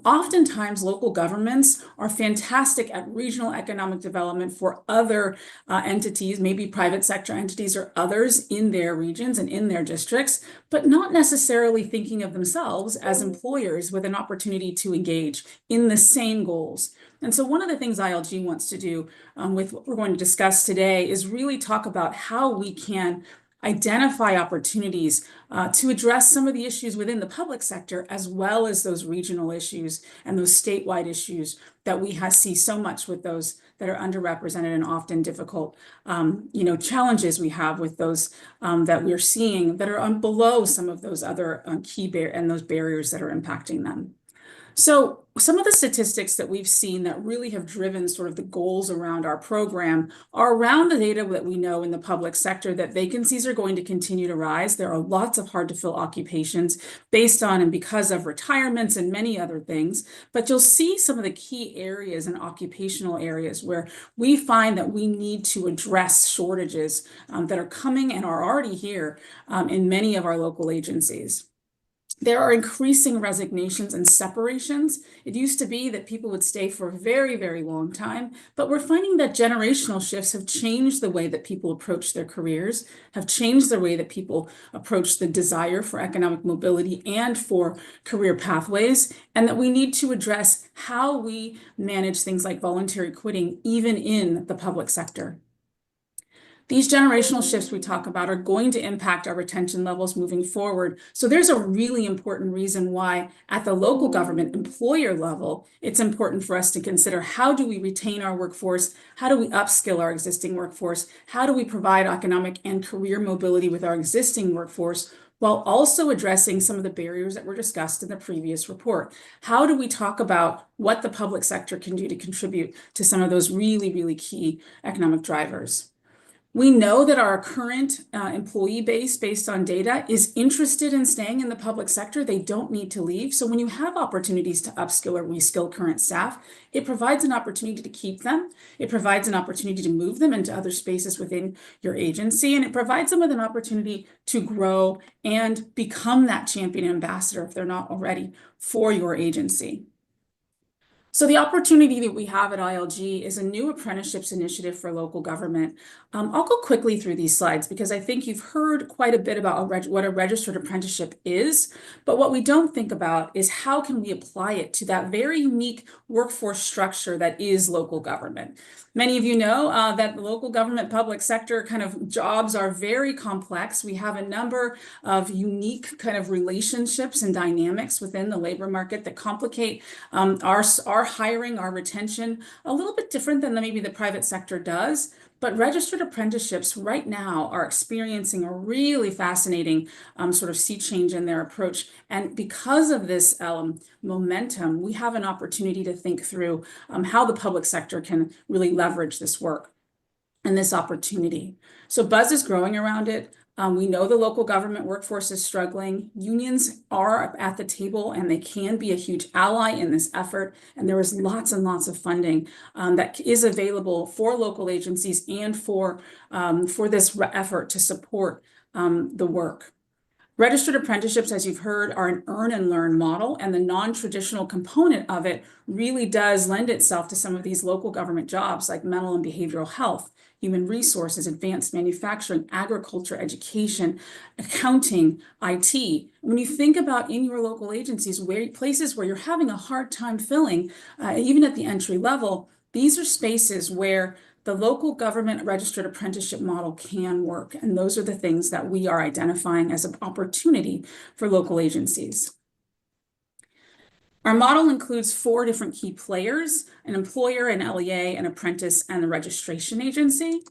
oftentimes local governments are fantastic at regional economic development for other entities, maybe private sector entities or others in their regions and in their districts, but not necessarily thinking of themselves as employers with an opportunity to engage in the same goals. And so one of the things ILG wants to do with what we're going to discuss today is really talk about how we can identify opportunities to address some of the issues within the public sector, as well as those regional issues and those statewide issues that we see so much with those that are underrepresented and often difficult, challenges we have with those that we're seeing that are below some of those other key those barriers that are impacting them. So some of the statistics that we've seen that really have driven sort of the goals around our program are around the data that we know in the public sector that vacancies are going to continue to rise. There are lots of hard to fill occupations based on and because of retirements and many other things. But you'll see some of the key areas and occupational areas where we find that we need to address shortages that are coming and are already here in many of our local agencies. There are increasing resignations and separations. It used to be that people would stay for a very, very long time, but we're finding that generational shifts have changed the way that people approach their careers, have changed the way that people approach the desire for economic mobility and for career pathways, and that we need to address how we manage things like voluntary quitting, even in the public sector. These generational shifts we talk about are going to impact our retention levels moving forward. So there's a really important reason why at the local government employer level, it's important for us to consider how do we retain our workforce? How do we upskill our existing workforce? How do we provide economic and career mobility with our existing workforce, while also addressing some of the barriers that were discussed in the previous report? How do we talk about what the public sector can do to contribute to some of those really, really key economic drivers? We know that our current employee base, based on data, is interested in staying in the public sector. They don't need to leave. So when you have opportunities to upskill or reskill current staff, it provides an opportunity to keep them. It provides an opportunity to move them into other spaces within your agency. And it provides them with an opportunity to grow and become that champion ambassador, if they're not already, for your agency. So the opportunity that we have at ILG is a new apprenticeships initiative for local government. I'll go quickly through these slides because I think you've heard quite a bit about what a registered apprenticeship is, but what we don't think about is how can we apply it to that very unique workforce structure that is local government. Many of you know that the local government public sector kind of jobs are very complex. We have a number of unique kind of relationships and dynamics within the labor market that complicate our hiring, our retention, a little bit different than maybe the private sector does. But registered apprenticeships right now are experiencing a really fascinating sort of sea change in their approach. And because of this momentum, we have an opportunity to think through how the public sector can really leverage this work and this opportunity. So buzz is growing around it. We know the local government workforce is struggling. Unions are at the table and they can be a huge ally in this effort. And there is lots and lots of funding that is available for local agencies and for this effort to support the work. Registered apprenticeships, as you've heard, are an earn and learn model, and the non-traditional component of it really does lend itself to some of these local government jobs like mental and behavioral health, human resources, advanced manufacturing, agriculture, education, accounting, IT. When you think about in your local agencies, places where you're having a hard time filling, even at the entry level, these are spaces where the local government registered apprenticeship model can work, and those are the things that we are identifying as an opportunity for local agencies. Our model includes 4 different key players: an employer, an LEA, an apprentice, and the registration agency.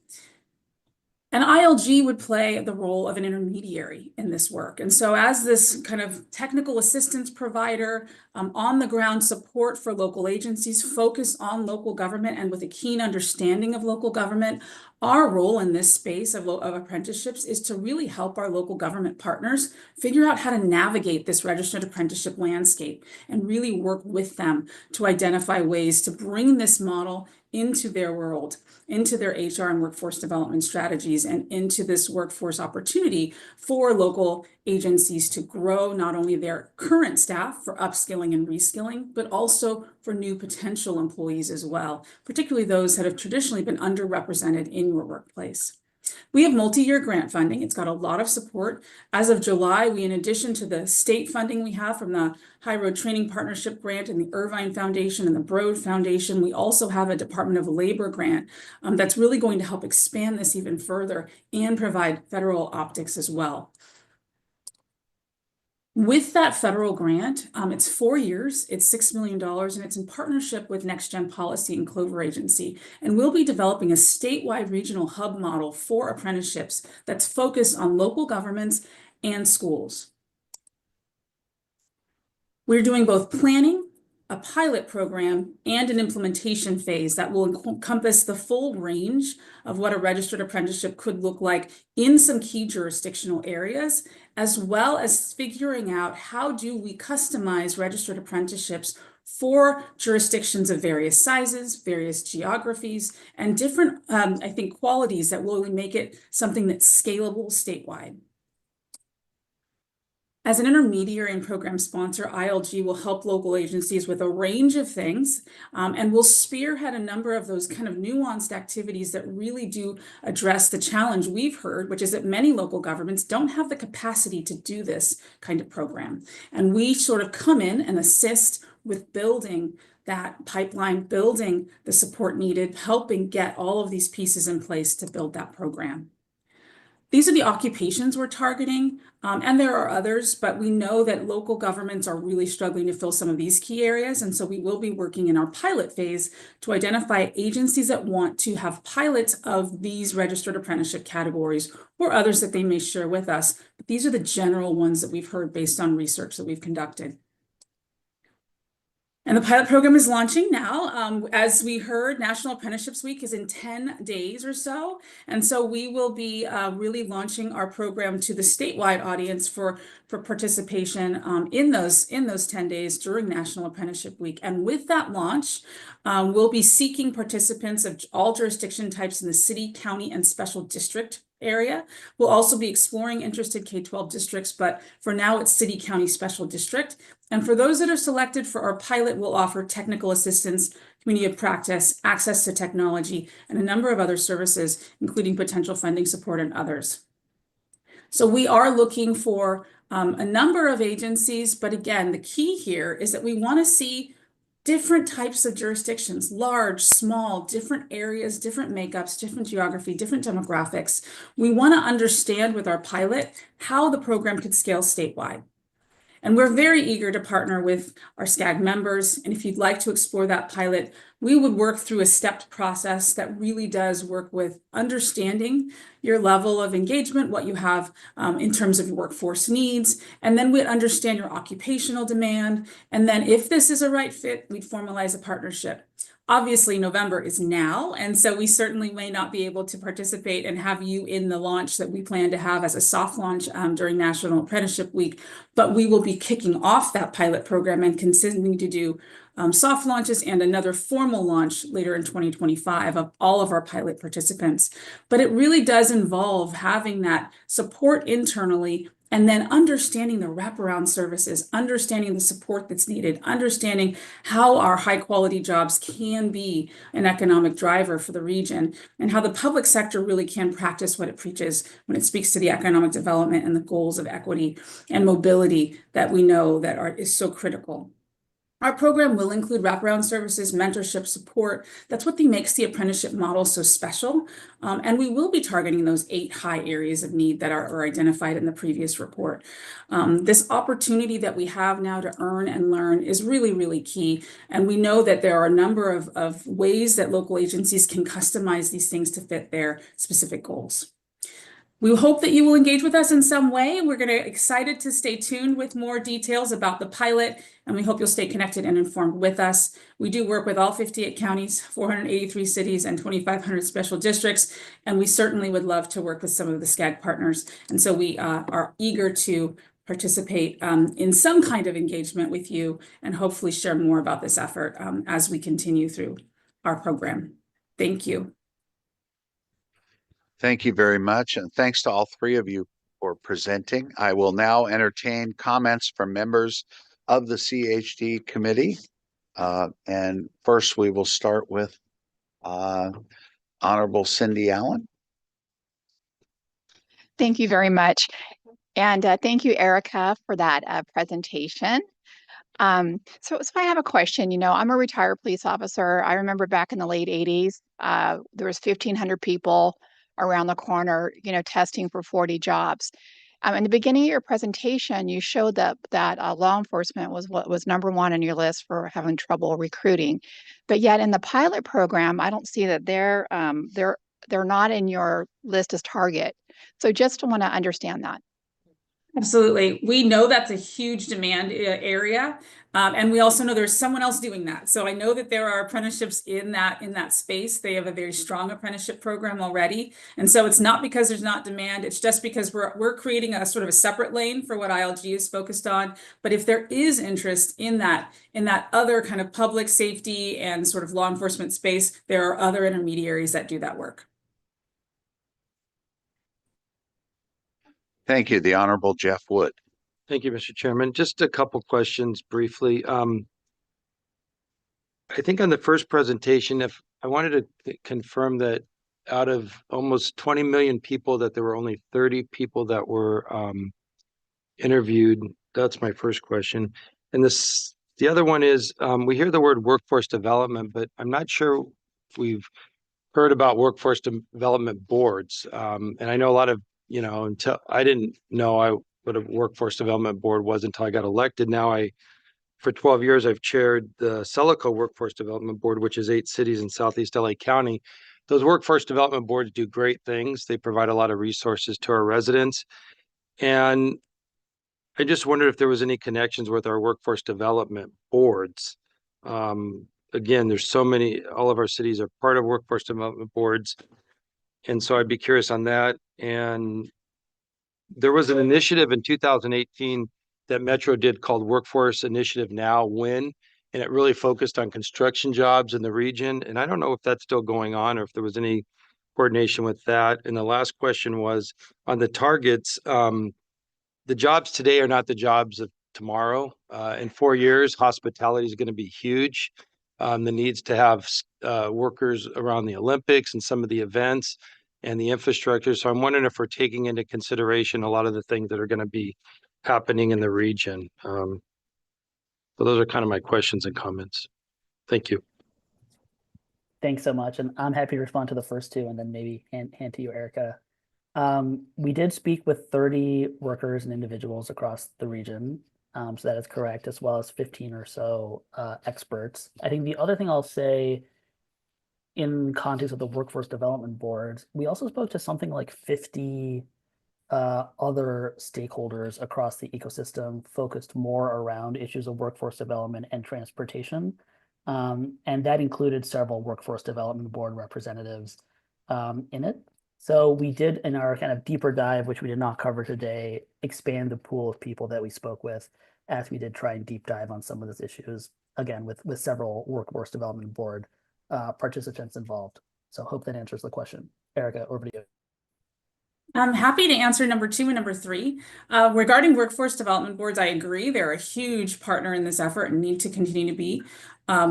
And ILG would play the role of an intermediary in this work. And so as this kind of technical assistance provider, on the ground support for local agencies, focus on local government and with a keen understanding of local government, our role in this space of apprenticeships is to really help our local government partners figure out how to navigate this registered apprenticeship landscape and really work with them to identify ways to bring this model into their world, into their HR and workforce development strategies, and into this workforce opportunity for local agencies to grow not only their current staff for upskilling and reskilling, but also for new potential employees as well, particularly those that have traditionally been underrepresented in your workplace. We have multi-year grant funding. It's got a lot of support. As of July, we, in addition to the state funding we have from the High Road Training Partnership Grant and the Irvine Foundation and the Broad Foundation, we also have a Department of Labor grant that's really going to help expand this even further and provide federal optics as well. With that federal grant, it's 4 years, it's $6 million, and it's in partnership with Next Gen Policy and Clover Agency. And we'll be developing a statewide regional hub model for apprenticeships that's focused on local governments and schools. We're doing both planning, a pilot program, and an implementation phase that will encompass the full range of what a registered apprenticeship could look like in some key jurisdictional areas, as well as figuring out how do we customize registered apprenticeships for jurisdictions of various sizes, various geographies, and different, I think, qualities that will make it something that's scalable statewide. As an intermediary and program sponsor, ILG will help local agencies with a range of things and will spearhead a number of those kind of nuanced activities that really do address the challenge we've heard, which is that many local governments don't have the capacity to do this kind of program. And we sort of come in and assist with building that pipeline, building the support needed, helping get all of these pieces in place to build that program. These are the occupations we're targeting, and there are others, but we know that local governments are really struggling to fill some of these key areas, and so we will be working in our pilot phase to identify agencies that want to have pilots of these registered apprenticeship categories or others that they may share with us. But these are the general ones that we've heard based on research that we've conducted. And the pilot program is launching now. As we heard, National Apprenticeships Week is in 10 days or so. And so we will be really launching our program to the statewide audience for participation in those 10 days during National Apprenticeship Week. And with that launch, we'll be seeking participants of all jurisdiction types in the city, county, and special district area. We'll also be exploring interested K-12 districts, but for now it's city, county, special district. And for those that are selected for our pilot, we'll offer technical assistance, community of practice, access to technology, and a number of other services, including potential funding support and others. So we are looking for a number of agencies, but again, the key here is that we want to see different types of jurisdictions, large, small, different areas, different makeups, different geography, different demographics. We want to understand with our pilot how the program could scale statewide. And we're very eager to partner with our SCAG members. And if you'd like to explore that pilot, we would work through a stepped process that really does work with understanding your level of engagement, what you have in terms of your workforce needs, and then we'd understand your occupational demand. And then if this is a right fit, we'd formalize a partnership. Obviously, November is now, and so we certainly may not be able to participate and have you in the launch that we plan to have as a soft launch during National Apprenticeship Week, but we will be kicking off that pilot program and continuing to do soft launches and another formal launch later in 2025 of all of our pilot participants. But it really does involve having that support internally and then understanding the wraparound services, understanding the support that's needed, understanding how our high quality jobs can be an economic driver for the region, and how the public sector really can practice what it preaches when it speaks to the economic development and the goals of equity and mobility that we know that is so critical. Our program will include wraparound services, mentorship, support. That's what makes the apprenticeship model so special. And we will be targeting those 8 high areas of need that are identified in the previous report. This opportunity that we have now to earn and learn is really, really key. And we know that there are a number of ways that local agencies can customize these things to fit their specific goals. We hope that you will engage with us in some way. We're excited to stay tuned with more details about the pilot, and we hope you'll stay connected and informed with us. We do work with all 58 counties, 483 cities, and 2,500 special districts, and we certainly would love to work with some of the SCAG partners. And so we are eager to participate in some kind of engagement with you and hopefully share more about this effort as we continue through our program. Thank you. Thank you very much, and thanks to all 3 of you for presenting. I will now entertain comments from members of the CEHD committee. And first, we will start with Honorable Cindy Allen. Thank you very much. And thank you, Erica, for that presentation. So I have a question. You know, I'm a retired police officer. I remember back in the late 80s, there was 1,500 people around the corner, you know, testing for 40 jobs. In the beginning of your presentation, you showed that law enforcement was what was number 1 on your list for having trouble recruiting, but yet in the pilot program, I don't see that they're not in your list as target. So just want to understand that. Absolutely. We know that's a huge demand area. And we also know there's someone else doing that. So I know that there are apprenticeships in that space. They have a very strong apprenticeship program already. And so it's not because there's not demand. It's just because we're creating a sort of a separate lane for what ILG is focused on. But if there is interest in that other kind of public safety and sort of law enforcement space, there are other intermediaries that do that work. Thank you. The Honorable Jeff Wood. Thank you, Mr. Chairman. Just a couple questions briefly. I think on the first presentation, if I wanted to confirm that out of almost 20 million people, that there were only 30 people that were interviewed. That's my first question. And the other one is, we hear the word workforce development, but I'm not sure if we've heard about workforce development boards. And I know a lot of, you know, until I didn't know what a workforce development board was until I got elected. Now for 12 years, I've chaired the Celico Workforce Development Board, which is 8 cities in Southeast LA County. Those workforce development boards do great things. They provide a lot of resources to our residents. And I just wondered if there was any connections with our workforce development boards. Again, there's so many, all of our cities are part of workforce development boards. And so I'd be curious on that. And there was an initiative in 2018 that Metro did called Workforce Initiative Now Win, and it really focused on construction jobs in the region. And I don't know if that's still going on or if there was any coordination with that. And the last question was on the targets. The jobs today are not the jobs of tomorrow. In 4 years, hospitality is going to be huge. The needs to have workers around the Olympics and some of the events and the infrastructure. So I'm wondering if we're taking into consideration a lot of the things that are going to be happening in the region. So those are kind of my questions and comments. Thank you. Thanks so much. And I'm happy to respond to the first 2 and then maybe hand to you, Erica. We did speak with 30 workers and individuals across the region. So that is correct, as well as 15 or so experts. I think the other thing I'll say in context of the workforce development boards, we also spoke to something like 50 other stakeholders across the ecosystem focused more around issues of workforce development and transportation. And that included several workforce development board representatives in it. So we did, in our kind of deeper dive, which we did not cover today, expand the pool of people that we spoke with as we did try and deep dive on some of those issues, again, with several workforce development board participants involved. So hope that answers the question. Erica, over to you. I'm happy to answer number 2 and number 3. Regarding workforce development boards, I agree. They're a huge partner in this effort and need to continue to be.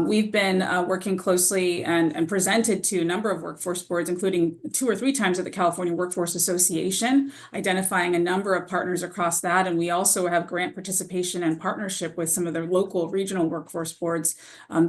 We've been working closely and presented to a number of workforce boards, including 2 or 3 times at the California Workforce Association, identifying a number of partners across that. And we also have grant participation and partnership with some of the local regional workforce boards.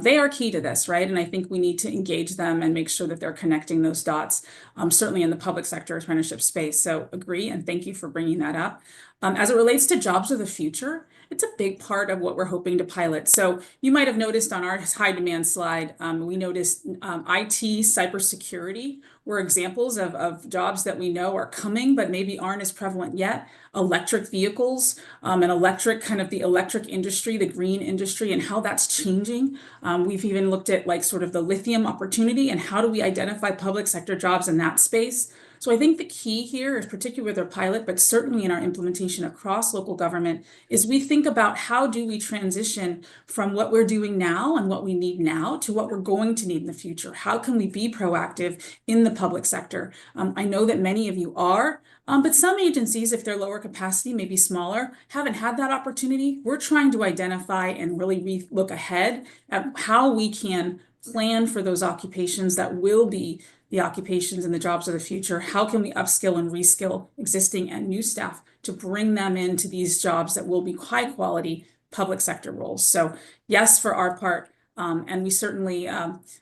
They are key to this, right? And I think we need to engage them and make sure that they're connecting those dots, certainly in the public sector apprenticeship space. So agree, and thank you for bringing that up. As it relates to jobs of the future, it's a big part of what we're hoping to pilot. So you might have noticed on our high demand slide, we noticed IT, cybersecurity were examples of jobs that we know are coming, but maybe aren't as prevalent yet. Electric vehicles, and electric, kind of the electric industry, the green industry, and how that's changing. We've even looked at like sort of the lithium opportunity and how do we identify public sector jobs in that space. So I think the key here is, particularly with our pilot, but certainly in our implementation across local government, is we think about how do we transition from what we're doing now and what we need now to what we're going to need in the future. How can we be proactive in the public sector? I know that many of you are, but some agencies, if they're lower capacity, maybe smaller, haven't had that opportunity. We're trying to identify and really look ahead at how we can plan for those occupations that will be the occupations and the jobs of the future. How can we upskill and reskill existing and new staff to bring them into these jobs that will be high quality public sector roles? So yes, for our part, and we certainly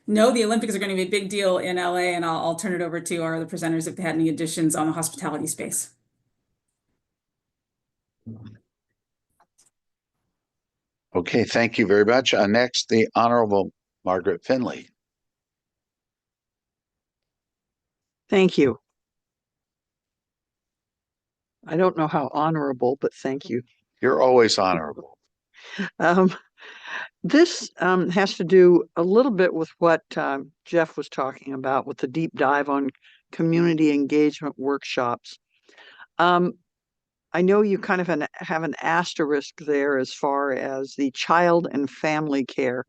know the Olympics are going to be a big deal in LA, and I'll turn it over to our other presenters if they had any additions on the hospitality space. Okay, thank you very much. Next, the Honorable Margaret Finley. Thank you. I don't know how honorable, but thank you. You're always honorable. This has to do a little bit with what Jeff was talking about with the deep dive on community engagement workshops. I know you kind of have an asterisk there as far as the child and family care.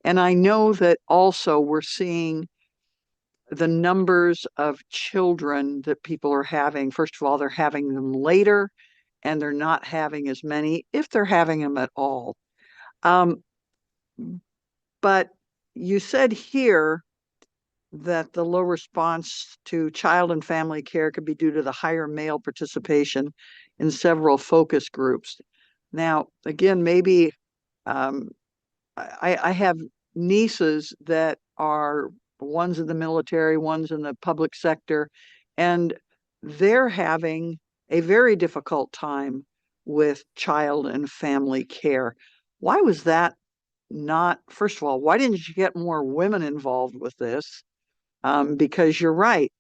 And I know that also we're seeing the numbers of children that people are having. First of all, they're having them later, and they're not having as many, if they're having them at all. But you said here that the low response to child and family care could be due to the higher male participation in several focus groups. Now, again, maybe I have nieces that are one's in the military, one's in the public sector, and they're having a very difficult time with child and family care. Why was that not, first of all, why didn't you get more women involved with this? Because you're right,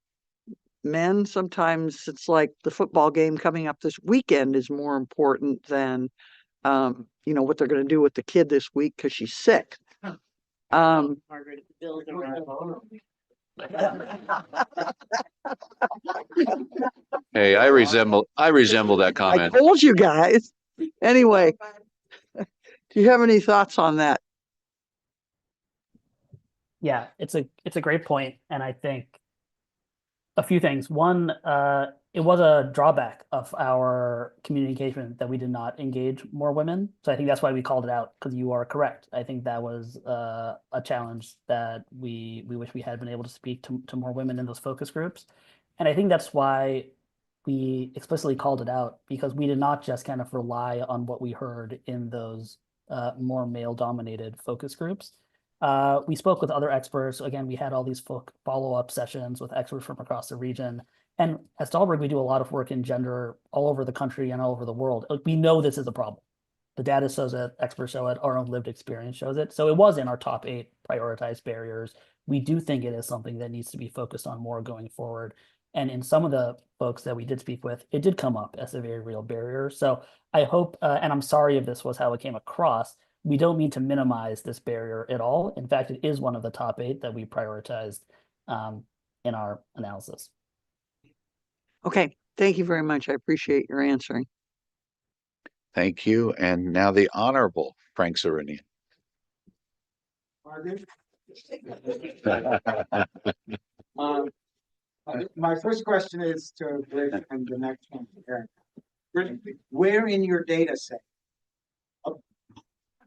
men, sometimes it's like the football game coming up this weekend is more important than, you know, what they're going to do with the kid this week because she's sick. Hey, I resemble that comment. I told you guys. Anyway, do you have any thoughts on that? Yeah, it's a great point, and I think a few things. One, it was a drawback of our community engagement that we did not engage more women. So I think that's why we called it out, because you are correct. I think that was a challenge that we wish we had been able to speak to more women in those focus groups. And I think that's why we explicitly called it out, because we did not just kind of rely on what we heard in those more male-dominated focus groups. We spoke with other experts. Again, we had all these follow-up sessions with experts from across the region. And at Stahlberg, we do a lot of work in gender all over the country and all over the world. We know this is a problem. The data shows it, experts show it, our own lived experience shows it. So it was in our top 8 prioritized barriers. We do think it is something that needs to be focused on more going forward. And in some of the folks that we did speak with, it did come up as a very real barrier. So I hope, and I'm sorry if this was how it came across, we don't mean to minimize this barrier at all. In fact, it is one of the top 8 that we prioritized in our analysis. Okay, thank you very much. I appreciate your answering. Thank you. And now the Honorable Frank Zarunian. My first question is to Rick and the next one to Eric. Where in your data set?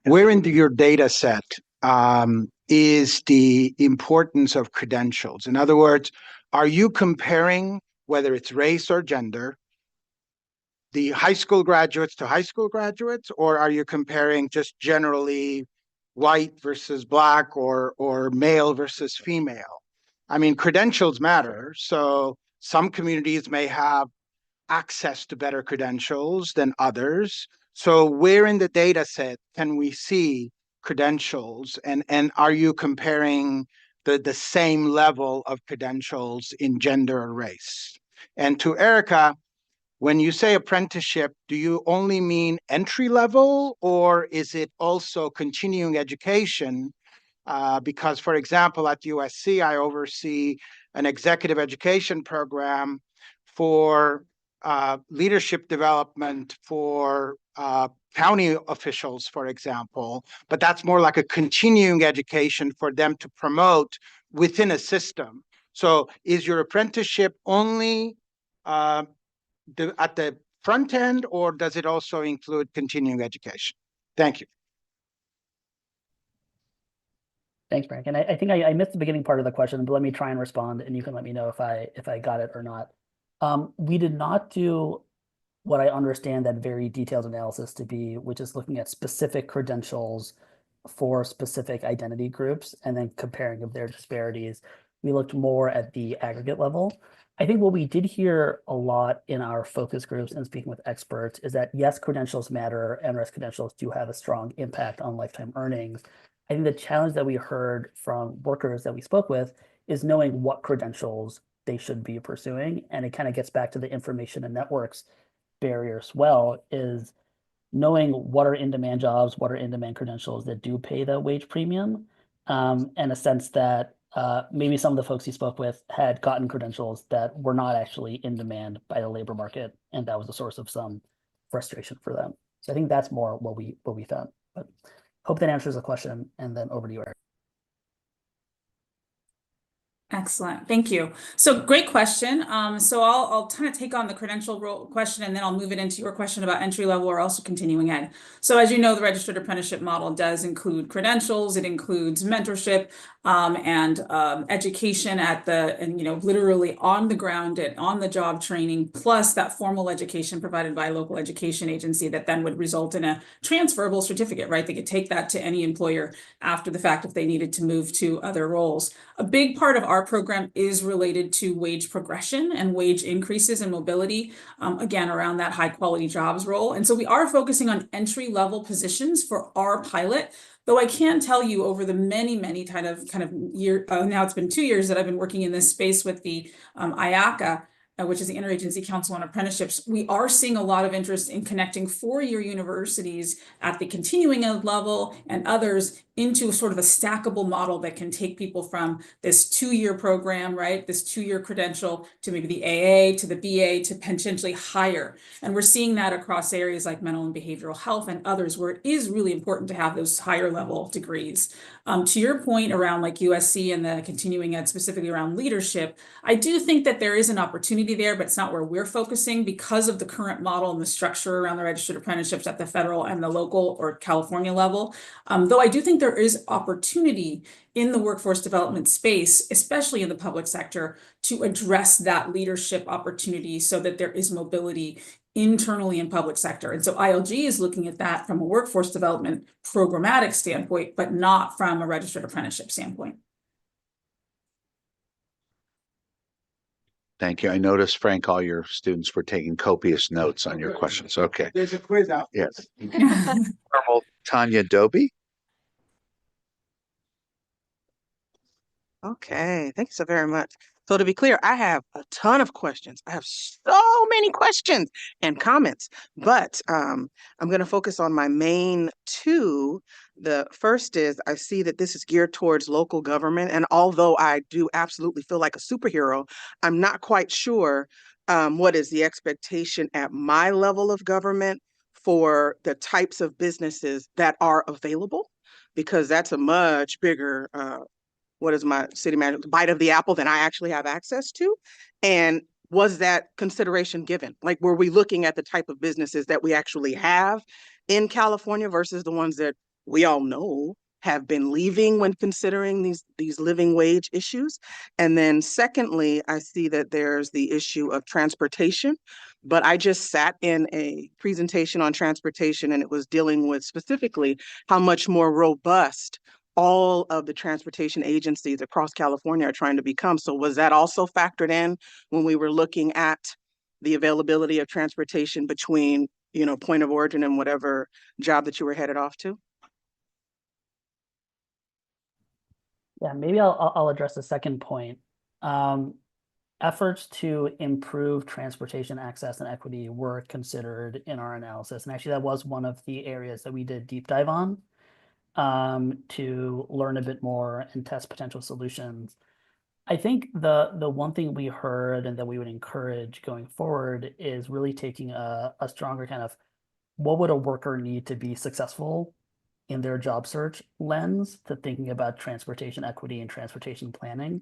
Where in your data set is the importance of credentials? In other words, are you comparing whether it's race or gender, the high school graduates to high school graduates, or are you comparing just generally white versus black or male versus female? I mean, credentials matter. So some communities may have access to better credentials than others. So where in the data set can we see credentials, and are you comparing the same level of credentials in gender or race? And to Erica, when you say apprenticeship, do you only mean entry level, or is it also continuing education? Because, for example, at USC, I oversee an executive education program for leadership development for county officials, for example, but that's more like a continuing education for them to promote within a system. So is your apprenticeship only at the front end, or does it also include continuing education? Thank you. Thanks, Frank. And I think I missed the beginning part of the question, but let me try and respond, and you can let me know if I got it or not. We did not do what I understand that very detailed analysis to be, which is looking at specific credentials for specific identity groups and then comparing of their disparities. We looked more at the aggregate level. I think what we did hear a lot in our focus groups and speaking with experts is that yes, credentials matter, and NRES credentials do have a strong impact on lifetime earnings. I think the challenge that we heard from workers that we spoke with is knowing what credentials they should be pursuing. And it kind of gets back to the information and networks barrier as well, is knowing what are in-demand jobs, what are in-demand credentials that do pay the wage premium, and a sense that maybe some of the folks you spoke with had gotten credentials that were not actually in demand by the labor market, and that was a source of some frustration for them. So I think that's more what we found. But hope that answers the question, and then over to you, Eric. Excellent. Thank you. So great question. So I'll kind of take on the credential role question, and then I'll move it into your question about entry level or also continuing ed. So as you know, the registered apprenticeship model does include credentials. It includes mentorship and education and literally on the ground and on the job training, plus that formal education provided by a local education agency that then would result in a transferable certificate, right? They could take that to any employer after the fact if they needed to move to other roles. A big part of our program is related to wage progression and wage increases and mobility, again, around that high quality jobs role. And so we are focusing on entry level positions for our pilot, though I can tell you over the many kind of year, now it's been 2 years that I've been working in this space with the IACA, which is the Interagency Council on Apprenticeships, we are seeing a lot of interest in connecting four-year universities at the continuing ed level and others into sort of a stackable model that can take people from this 2-year program, right? This 2-year credential to maybe the AA, to the BA, to potentially higher. And we're seeing that across areas like mental and behavioral health and others where it is really important to have those higher level degrees. To your point around like USC and the continuing ed, specifically around leadership, I do think that there is an opportunity there, but it's not where we're focusing because of the current model and the structure around the registered apprenticeships at the federal and the local or California level. Though I do think there is opportunity in the workforce development space, especially in the public sector, to address that leadership opportunity so that there is mobility internally in public sector. And so ILG is looking at that from a workforce development programmatic standpoint, but not from a registered apprenticeship standpoint. Thank you. I noticed, Frank, all your students were taking copious notes on your questions. Okay. There's a quiz out. Yes. Tanya Doby. Okay, thanks so very much. So to be clear, I have a ton of questions. I have so many questions and comments, but I'm going to focus on my main two. The first is I see that this is geared towards local government. And although I do absolutely feel like a superhero, I'm not quite sure what is the expectation at my level of government for the types of businesses that are available, because that's a much bigger what is my city manager bite of the apple than I actually have access to. And was that consideration given? Like, were we looking at the type of businesses that we actually have in California versus the ones that we all know have been leaving when considering these living wage issues? And then secondly, I see that there's the issue of transportation, but I just sat in a presentation on transportation and it was dealing with specifically how much more robust all of the transportation agencies across California are trying to become. So was that also factored in when we were looking at the availability of transportation between, point of origin and whatever job that you were headed off to? Yeah, maybe I'll address the second point. Efforts to improve transportation access and equity were considered in our analysis. And actually, that was one of the areas that we did deep dive on to learn a bit more and test potential solutions. I think the one thing we heard and that we would encourage going forward is really taking a stronger kind of what would a worker need to be successful in their job search lens to thinking about transportation equity and transportation planning.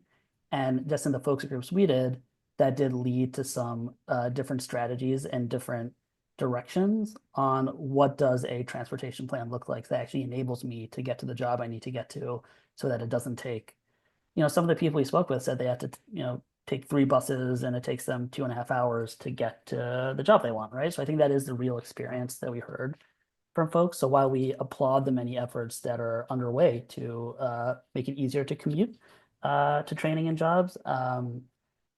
And just in the focus groups we did, that did lead to some different strategies and different directions on what does a transportation plan look like that actually enables me to get to the job I need to get to, so that it doesn't take, some of the people we spoke with said they have to, take 3 buses and it takes them 2.5 hours to get to the job they want, right? So I think that is the real experience that we heard from folks. So while we applaud the many efforts that are underway to make it easier to commute to training and jobs,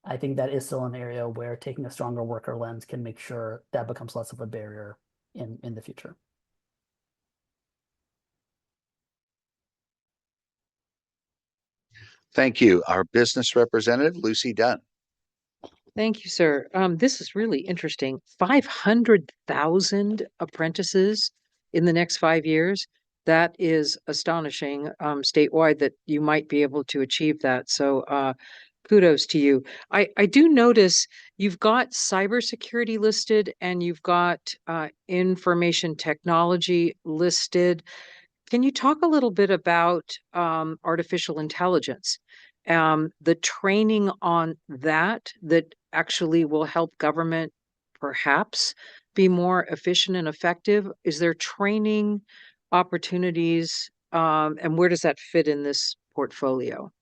I think that is still an area where taking a stronger worker lens can make sure that becomes less of a barrier in the future. Thank you. Our business representative, Lucy Dunn. Thank you, sir. This is really interesting. 500,000 apprentices in the next 5 years. That is astonishing statewide that you might be able to achieve that. So kudos to you. I do notice you've got cybersecurity listed and you've got information technology listed. Can you talk a little bit about artificial intelligence? The training on that actually will help government perhaps be more efficient and effective? Is there training opportunities and where does that fit in this portfolio?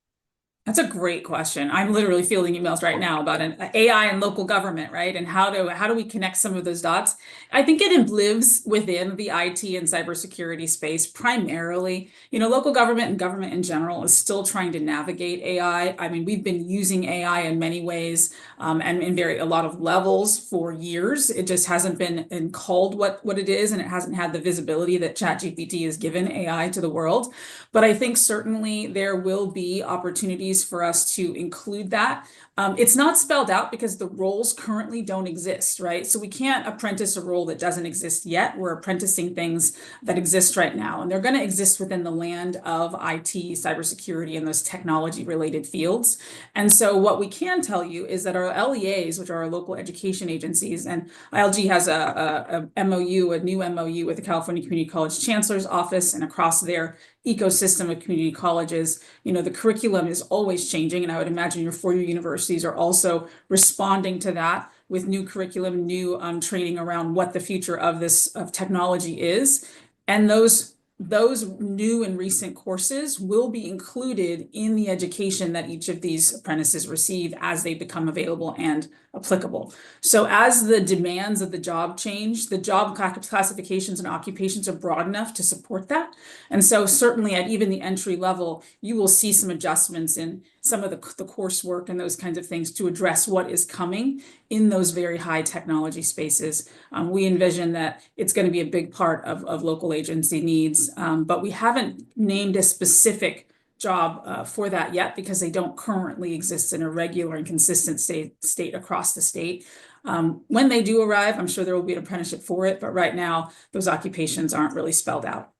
That's a great question. I'm literally fielding emails right now about an AI and local government, right? And how do we connect some of those dots? I think it lives within the IT and cybersecurity space primarily. Local government and government in general is still trying to navigate AI. I mean, we've been using AI in many ways and in a lot of levels for years. It just hasn't been called what it is, and it hasn't had the visibility that ChatGPT has given AI to the world. But I think certainly there will be opportunities for us to include that. It's not spelled out because the roles currently don't exist, right? So we can't apprentice a role that doesn't exist yet. We're apprenticing things that exist right now, and they're going to exist within the land of IT, cybersecurity, and those technology-related fields. And so what we can tell you is that our LEAs, which are our local education agencies, and ILG has a new MOU with the California Community College Chancellor's Office and across their ecosystem of community colleges. The curriculum is always changing, and I would imagine your 4-year universities are also responding to that with new curriculum, new training around what the future of technology is. And those new and recent courses will be included in the education that each of these apprentices receive as they become available and applicable. So as the demands of the job change, the job classifications and occupations are broad enough to support that. And so certainly at even the entry level, you will see some adjustments in some of the coursework and those kinds of things to address what is coming in those very high technology spaces. We envision that it's going to be a big part of local agency needs, but we haven't named a specific job for that yet because they don't currently exist in a regular and consistent state across the state. When they do arrive, I'm sure there will be an apprenticeship for it, but right now those occupations aren't really spelled out.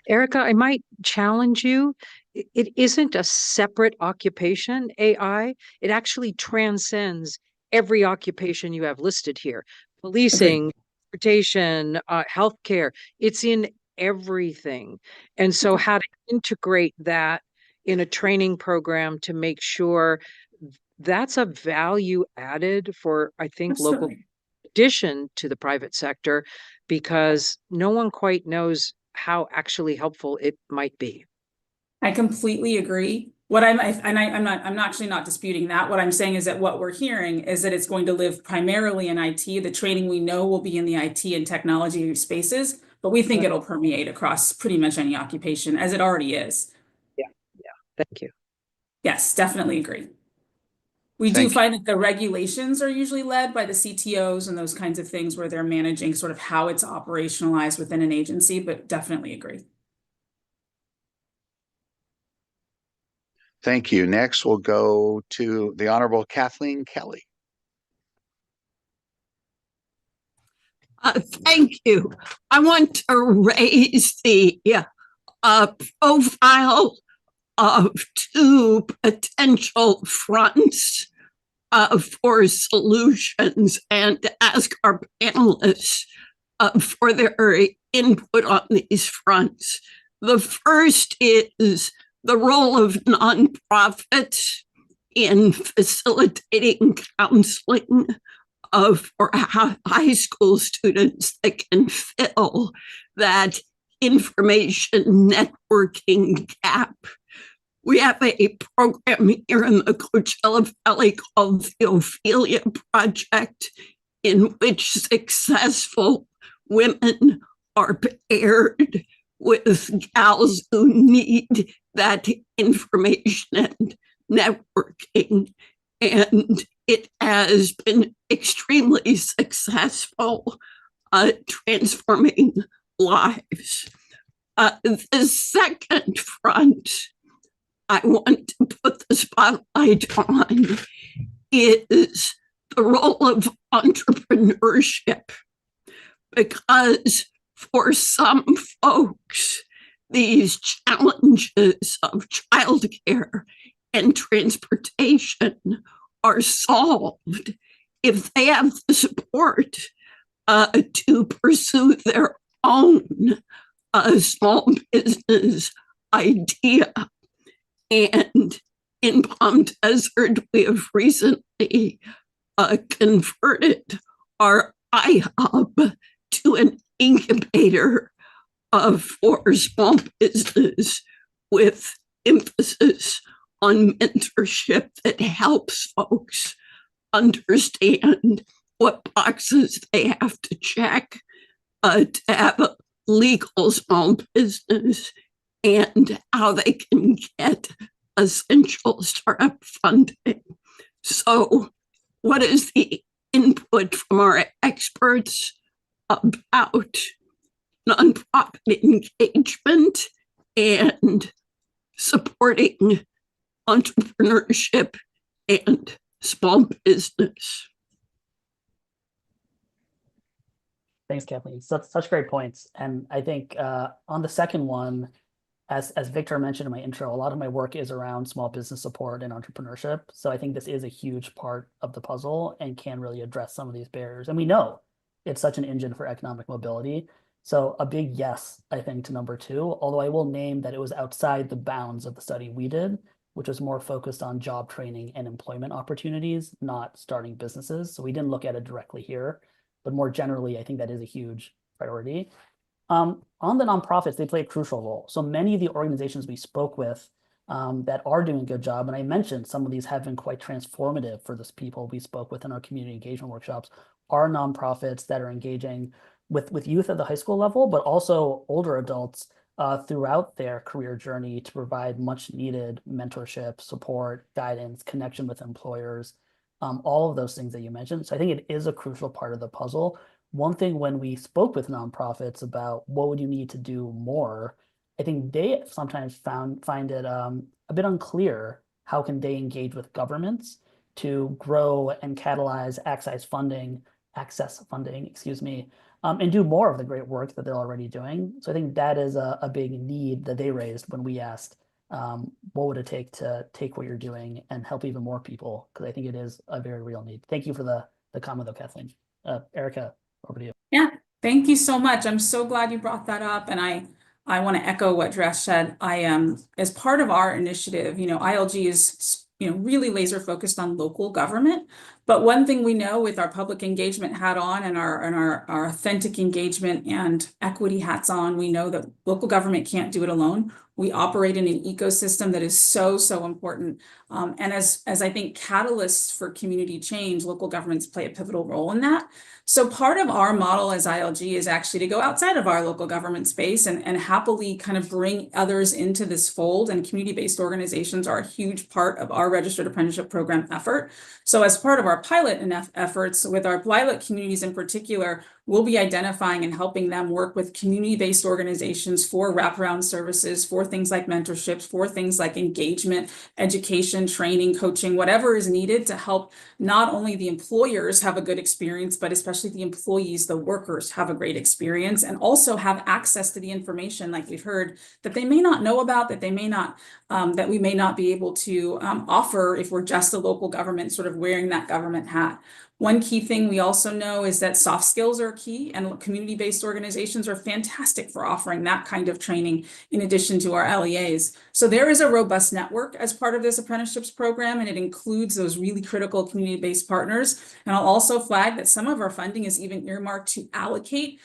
Erica, I might challenge you. It isn't a separate occupation, AI. It actually transcends every occupation you have listed here. Policing, transportation, healthcare. It's in everything. And so how to integrate that in a training program to make sure that's a value added for, I think, local addition to the private sector, because no one quite knows how actually helpful it might be. I completely agree. I'm actually not disputing that. What I'm saying is that what we're hearing is that it's going to live primarily in IT. The training we know will be in the IT and technology spaces, but we think it'll permeate across pretty much any occupation, as it already is. Yeah. Thank you. Yes, definitely agree. We do find that the regulations are usually led by the CTOs and those kinds of things where they're managing sort of how it's operationalized within an agency, but definitely agree. Thank you. Next, we'll go to the Honorable Kathleen Kelly. Thank you. I want to raise the profile of two potential fronts for solutions and ask our panelists for their input on these fronts. The first is the role of nonprofits in facilitating counseling for high school students that can fill that information networking gap. We have a program here in the Coachella Valley called the Ophelia Project, in which successful women are paired with gals who need that information and networking. And it has been extremely successful, transforming lives. The second front I want to put the spotlight on is the role of entrepreneurship, because for some folks, these challenges of childcare and transportation are solved if they have the support to pursue their own small business idea. And in Palm Desert, we have recently converted our iHub to an incubator for small business with emphasis on mentorship that helps folks understand what boxes they have to check to have a legal small business and how they can get essential startup funding. So, what is the input from our experts about nonprofit engagement and supporting entrepreneurship and small business? Thanks, Kathleen. Such great points. And I think on the second one, as Victor mentioned in my intro, a lot of my work is around small business support and entrepreneurship. So I think this is a huge part of the puzzle and can really address some of these barriers. And we know it's such an engine for economic mobility. So a big yes, I think, to number two, although I will name that it was outside the bounds of the study we did, which was more focused on job training and employment opportunities, not starting businesses. So we didn't look at it directly here, but more generally, I think that is a huge priority. On the nonprofits, they play a crucial role. So many of the organizations we spoke with that are doing a good job, and I mentioned some of these have been quite transformative for the people we spoke with in our community engagement workshops, are nonprofits that are engaging with youth at the high school level, but also older adults throughout their career journey to provide much needed mentorship, support, guidance, connection with employers, all of those things that you mentioned. So I think it is a crucial part of the puzzle. One thing when we spoke with nonprofits about what would you need to do more, I think they sometimes find it a bit unclear how can they engage with governments to grow and catalyze access funding, and do more of the great work that they're already doing. So I think that is a big need that they raised when we asked, what would it take to take what you're doing and help even more people? Because I think it is a very real need. Thank you for the comment though, Kathleen. Erica, over to you. Yeah, thank you so much. I'm so glad you brought that up. And I want to echo what Dresh said. I am, as part of our initiative, ILG is, really laser focused on local government. But one thing we know with our public engagement hat on and our authentic engagement and equity hats on, we know that local government can't do it alone. We operate in an ecosystem that is so, so important. And as I think catalysts for community change, local governments play a pivotal role in that. So part of our model as ILG is actually to go outside of our local government space and happily kind of bring others into this fold. And community-based organizations are a huge part of our registered apprenticeship program effort. So as part of our pilot efforts with our pilot communities in particular, we'll be identifying and helping them work with community-based organizations for wraparound services, for things like mentorships, for things like engagement, education, training, coaching, whatever is needed to help not only the employers have a good experience, but especially the employees, the workers have a great experience and also have access to the information, like we've heard, that they may not know about, that they may not, that we may not be able to offer if we're just a local government sort of wearing that government hat. One key thing we also know is that soft skills are key, and community-based organizations are fantastic for offering that kind of training in addition to our LEAs. So there is a robust network as part of this apprenticeships program, and it includes those really critical community-based partners. And I'll also flag that some of our funding is even earmarked to allocate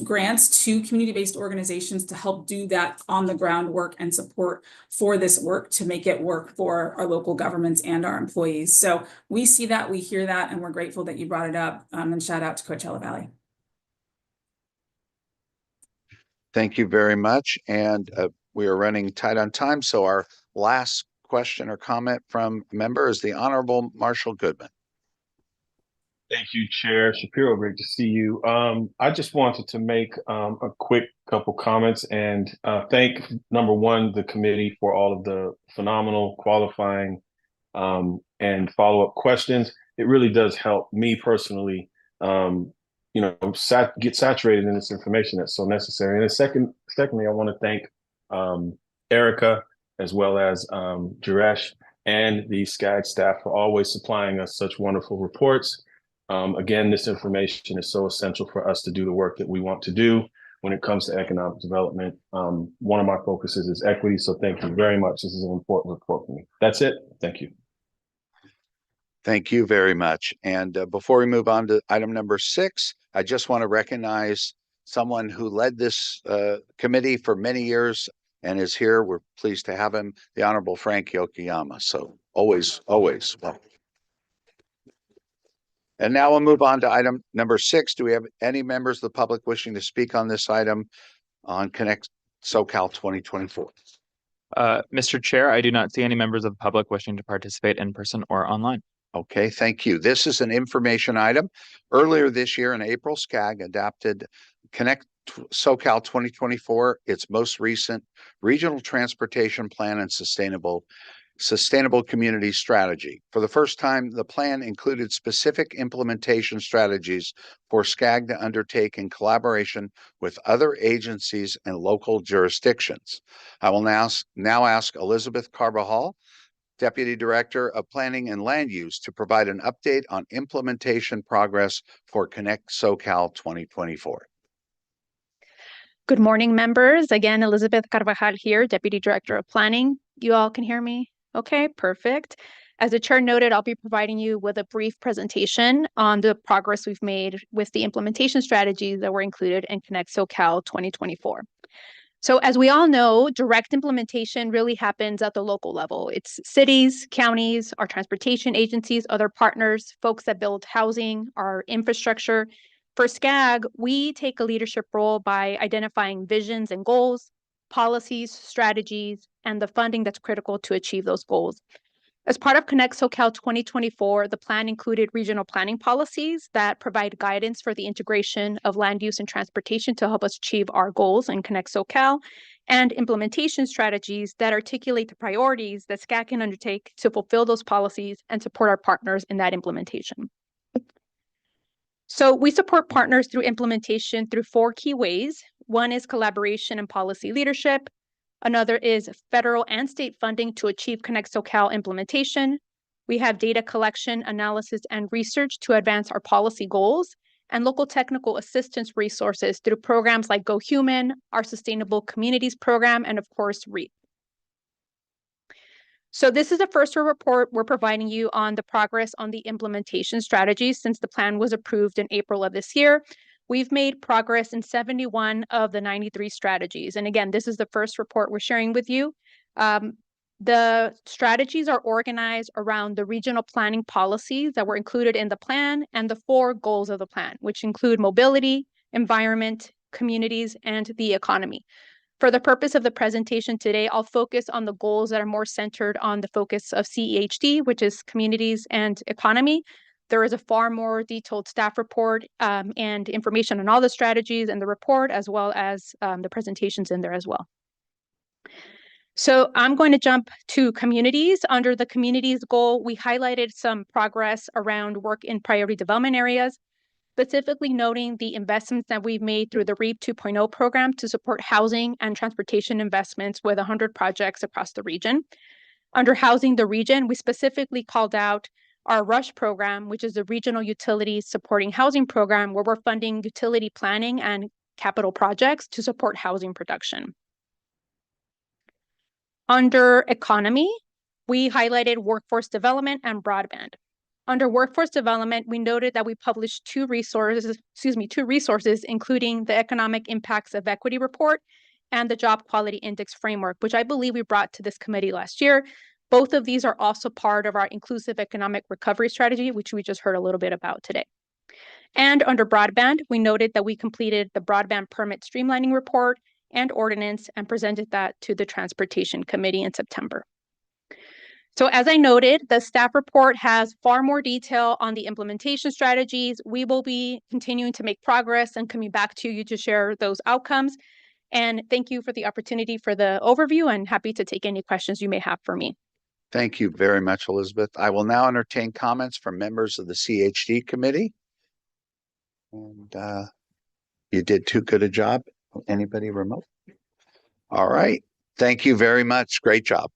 grants to community-based organizations to help do that on the ground work and support for this work to make it work for our local governments and our employees. So we see that, we hear that, and we're grateful that you brought it up, and shout out to Coachella Valley. Thank you very much. And we are running tight on time. So our last question or comment from a member is the Honorable Marshall Goodman. Thank you, Chair Shapiro. Great to see you. I just wanted to make a quick couple comments and thank, number one, the committee for all of the phenomenal qualifying and follow-up questions. It really does help me personally, get saturated in this information that's so necessary. And then secondly, I want to thank Erica as well as Jaresh and the SCAG staff for always supplying us such wonderful reports. Again, this information is so essential for us to do the work that we want to do when it comes to economic development. One of my focuses is equity, so thank you very much. This is an important report for me. That's it. Thank you. Thank you very much. And before we move on to item number 6, I just want to recognize someone who led this committee for many years and is here. We're pleased to have him, the Honorable Frank Yokoyama. So always welcome. And now we'll move on to item number 6. Do we have any members of the public wishing to speak on this item on Connect SoCal 2024? Mr. Chair, I do not see any members of the public wishing to participate in person or online. Okay, thank you. This is an information item. Earlier this year in April, SCAG adopted Connect SoCal 2024, its most recent regional transportation plan and sustainable community strategy. For the first time, the plan included specific implementation strategies for SCAG to undertake in collaboration with other agencies and local jurisdictions. I will now ask Elizabeth Carbajal, Deputy Director of Planning and Land Use, to provide an update on implementation progress for Connect SoCal 2024. Good morning, members. Again, Elizabeth Carvajal here, Deputy Director of Planning. You all can hear me? Okay, perfect. As the chair noted, I'll be providing you with a brief presentation on the progress we've made with the implementation strategies that were included in Connect SoCal 2024. So as we all know, direct implementation really happens at the local level. It's cities, counties, our transportation agencies, other partners, folks that build housing, our infrastructure. For SCAG, we take a leadership role by identifying visions and goals, policies, strategies, and the funding that's critical to achieve those goals. As part of Connect SoCal 2024, the plan included regional planning policies that provide guidance for the integration of land use and transportation to help us achieve our goals in Connect SoCal, and implementation strategies that articulate the priorities that SCAG can undertake to fulfill those policies and support our partners in that implementation. So we support partners through implementation through 4 key ways. One is collaboration and policy leadership. Another is federal and state funding to achieve Connect SoCal implementation. We have data collection, analysis, and research to advance our policy goals, and local technical assistance resources through programs like Go Human, our Sustainable Communities program, and of course, REAP. So this is the first report we're providing you on the progress on the implementation strategies since the plan was approved in April of this year. We've made progress in 71 of the 93 strategies. And again, this is the first report we're sharing with you. The strategies are organized around the regional planning policies that were included in the plan and the 4 goals of the plan, which include mobility, environment, communities, and the economy. For the purpose of the presentation today, I'll focus on the goals that are more centered on the focus of CEHD, which is communities and economy. There is a far more detailed staff report and information on all the strategies in the report, as well as the presentations in there as well. So I'm going to jump to communities. Under the communities goal, we highlighted some progress around work in priority development areas, specifically noting the investments that we've made through the REAP 2.0 program to support housing and transportation investments with 100 projects across the region. Under housing the region, we specifically called out our RUSH program, which is the Regional Utilities Supporting Housing Program, where we're funding utility planning and capital projects to support housing production. Under economy, we highlighted workforce development and broadband. Under workforce development, we noted that we published 2 resources, including the Economic Impacts of Equity Report and the Job Quality Index Framework, which I believe we brought to this committee last year. Both of these are also part of our inclusive economic recovery strategy, which we just heard a little bit about today. And under broadband, we noted that we completed the broadband permit streamlining report and ordinance and presented that to the Transportation Committee in September. So as I noted, the staff report has far more detail on the implementation strategies. We will be continuing to make progress and coming back to you to share those outcomes. And thank you for the opportunity for the overview, and happy to take any questions you may have for me. Thank you very much, Elizabeth. I will now entertain comments from members of the CHD committee. And you did too good a job. Anybody remote? All right. Thank you very much. Great job.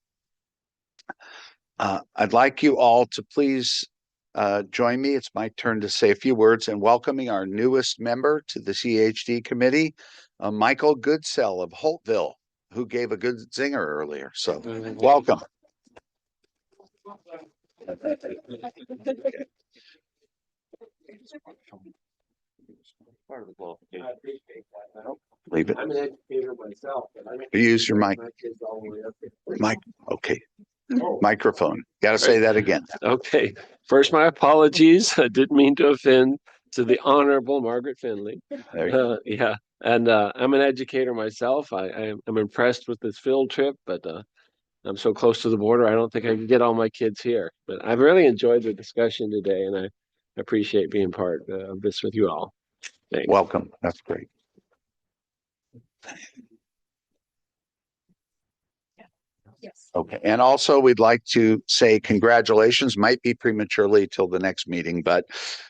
I'd like you all to please join me. It's my turn to say a few words in welcoming our newest member to the CHD committee, Michael Goodsell of Holtville, who gave a good zinger earlier. So welcome. Leave it. I'm an educator myself. Use your mic. Mic. Okay. Microphone. Got to say that again. Okay. First, my apologies. I didn't mean to offend to the Honorable Margaret Finley. Yeah. And I'm an educator myself. I'm impressed with this field trip, but I'm so close to the border, I don't think I can get all my kids here. But I've really enjoyed the discussion today, and I appreciate being part of this with you all. Thanks. Welcome. That's great. Yes. Okay. And also, we'd like to say congratulations, might be prematurely till the next meeting, but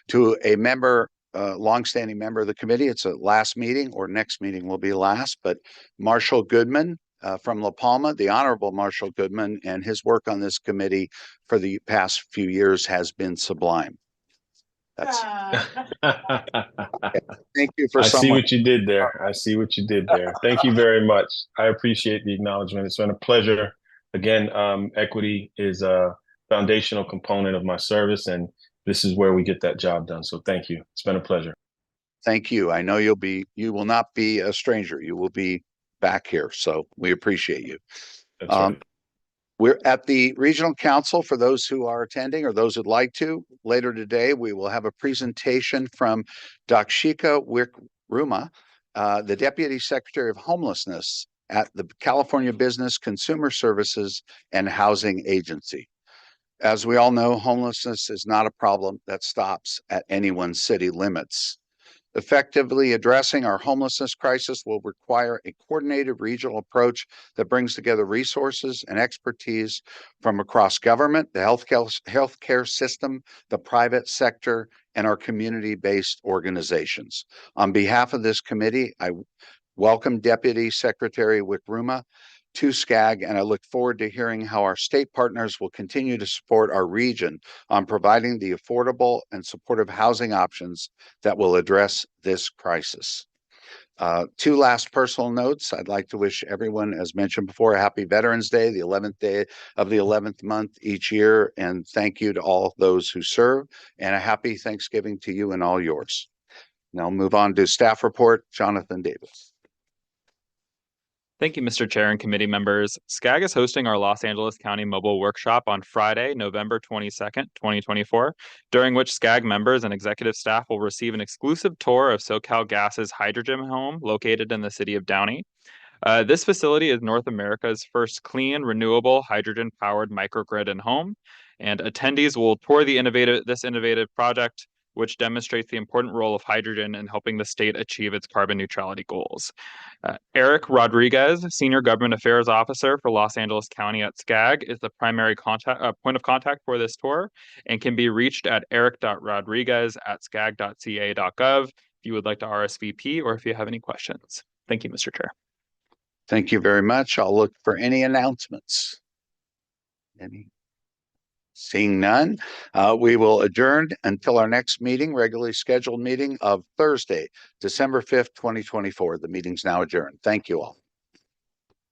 to a member, longstanding member of the committee, it's a last meeting, or next meeting will be last, but Marshall Goodman from La Palma, the Honorable Marshall Goodman, and his work on this committee for the past few years has been sublime. That's thank you for I see what you did there. I see what you did there. Thank you very much. I appreciate the acknowledgement. It's been a pleasure. Again, equity is a foundational component of my service, and this is where we get that job done. So thank you. It's been a pleasure. Thank you. I know you will not be a stranger. You will be back here. So we appreciate you. That's right. We're at the Regional Council. For those who are attending or those who'd like to, later today, we will have a presentation from Dakshika Wikruma, the Deputy Secretary of Homelessness at the California Business Consumer Services and Housing Agency. As we all know, homelessness is not a problem that stops at anyone's city limits. Effectively addressing our homelessness crisis will require a coordinated regional approach that brings together resources and expertise from across government, the healthcare system, the private sector, and our community-based organizations. On behalf of this committee, I welcome Deputy Secretary Wickruma to SCAG, and I look forward to hearing how our state partners will continue to support our region on providing the affordable and supportive housing options that will address this crisis. Two last personal notes. I'd like to wish everyone, as mentioned before, a happy Veterans Day, the 11th day of the 11th month each year, and thank you to all those who serve, and a happy Thanksgiving to you and all yours. Now I'll move on to staff report. Jonathan Davis. Thank you, Mr. Chair and committee members. SCAG is hosting our Los Angeles County Mobile Workshop on Friday, November 22nd, 2024, during which SCAG members and executive staff will receive an exclusive tour of SoCalGas's hydrogen home located in the city of Downey. This facility is North America's first clean, renewable, hydrogen-powered microgrid and home, and attendees will tour this innovative project, which demonstrates the important role of hydrogen in helping the state achieve its carbon neutrality goals. Eric Rodriguez, Senior Government Affairs Officer for Los Angeles County at SCAG, is the primary point of contact for this tour and can be reached at eric.rodriguez@scag.ca.gov if you would like to RSVP or if you have any questions. Thank you, Mr. Chair. Thank you very much. I'll look for any announcements. Any? Seeing none, we will adjourn until our next meeting, regularly scheduled meeting of Thursday, December 5th, 2024. The meeting's now adjourned. Thank you all.